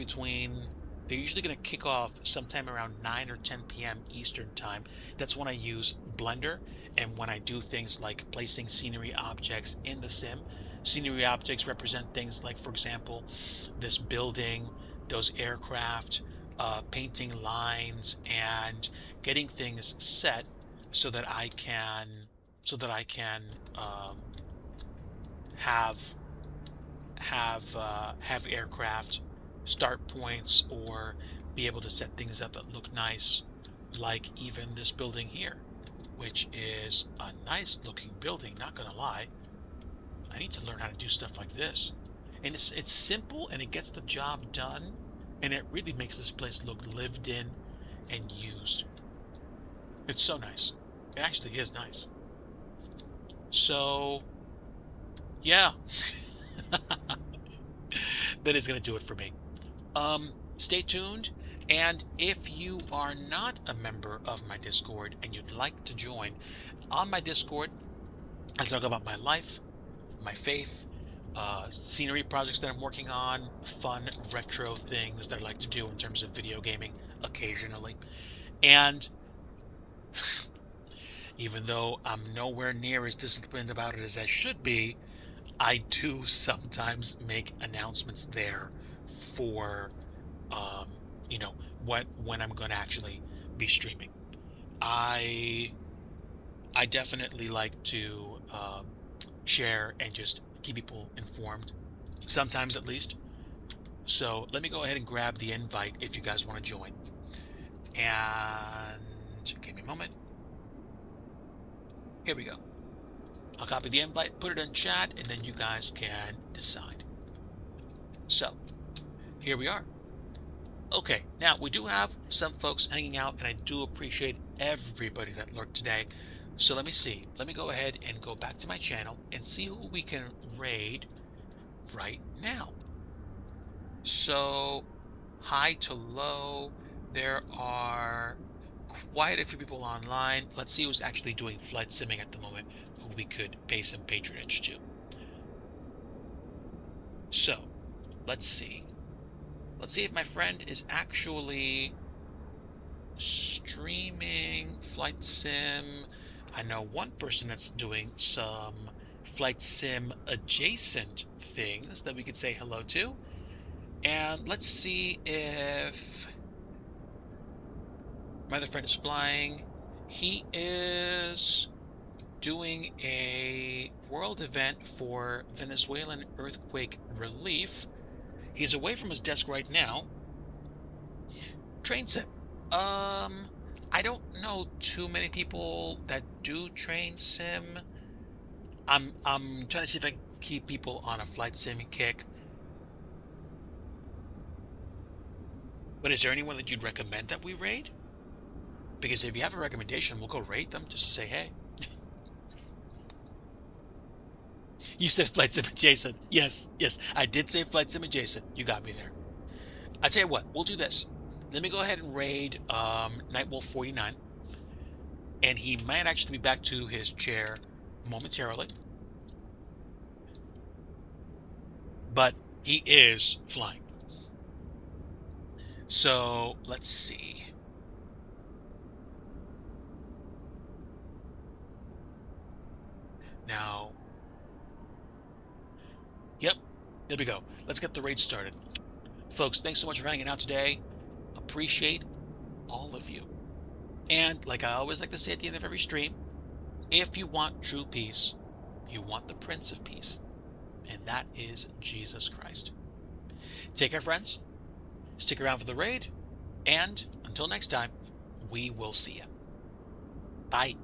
they're usually going to kick off sometime around 9 or 10 p.m. Eastern time. That's when I use Blender, and when I do things like placing scenery objects in the sim. Scenery objects represent things like, for example, this building, those aircraft, painting lines, and getting things set so that I can um, have have aircraft start points, or be able to set things up that look nice, like even this building here, which is a nice looking building, not gonna lie. I need to learn how to do stuff like this. And it's simple, and it gets the job done, and it really makes this place look lived in and used. It's so nice. It actually is nice. So yeah. That is going to do it for me. Stay tuned, And if you are not a member of my Discord and you'd like to join, on my Discord, I talk about my life, my faith, scenery projects that I'm working on, fun retro things that I like to do in terms of video gaming occasionally. And even though I'm nowhere near as disciplined about it as I should be, I do sometimes make announcements there for, um, when I'm going to actually be streaming. I I definitely like to share and just keep people informed, sometimes at least. So let me go ahead and grab the invite if you guys want to join. And give me a moment. Here we go. I'll copy the invite, put it in chat, and then you guys can decide. So here we are. Okay, now we do have some folks hanging out, and I do appreciate everybody that lurked today. So let me see. Let me go ahead and go back to my channel and see who we can raid right now. So high to low, there are quite a few people online. Let's see who's actually doing flight simming at the moment, who we could pay some patronage to. So let's see. Let's see if my friend is actually streaming flight sim. I know one person that's doing some flight sim adjacent things that we could say hello to. And let's see if my other friend is flying. He is doing a world event for Venezuelan earthquake relief. He's away from his desk right now. Train sim. I don't know too many people that do train sim. I'm trying to see if I can keep people on a flight sim kick. But is there anyone that you'd recommend that we raid? Because if you have a recommendation, we'll go raid them just to say hey. You said flight sim adjacent. Yes, I did say flight sim adjacent. You got me there. I tell you what, we'll do this. Let me go ahead and raid Nightwolf 49. And he might actually be back to his chair momentarily. But he is flying. So let's see. Now, yep, there we go. Let's get the raid started. Folks, thanks so much for hanging out today. Appreciate all of you. And like I always like to say at the end of every stream, if you want true peace, you want the Prince of Peace. And that is Jesus Christ. Take care, friends. Stick around for the raid. And until next time, we will see you. Bye.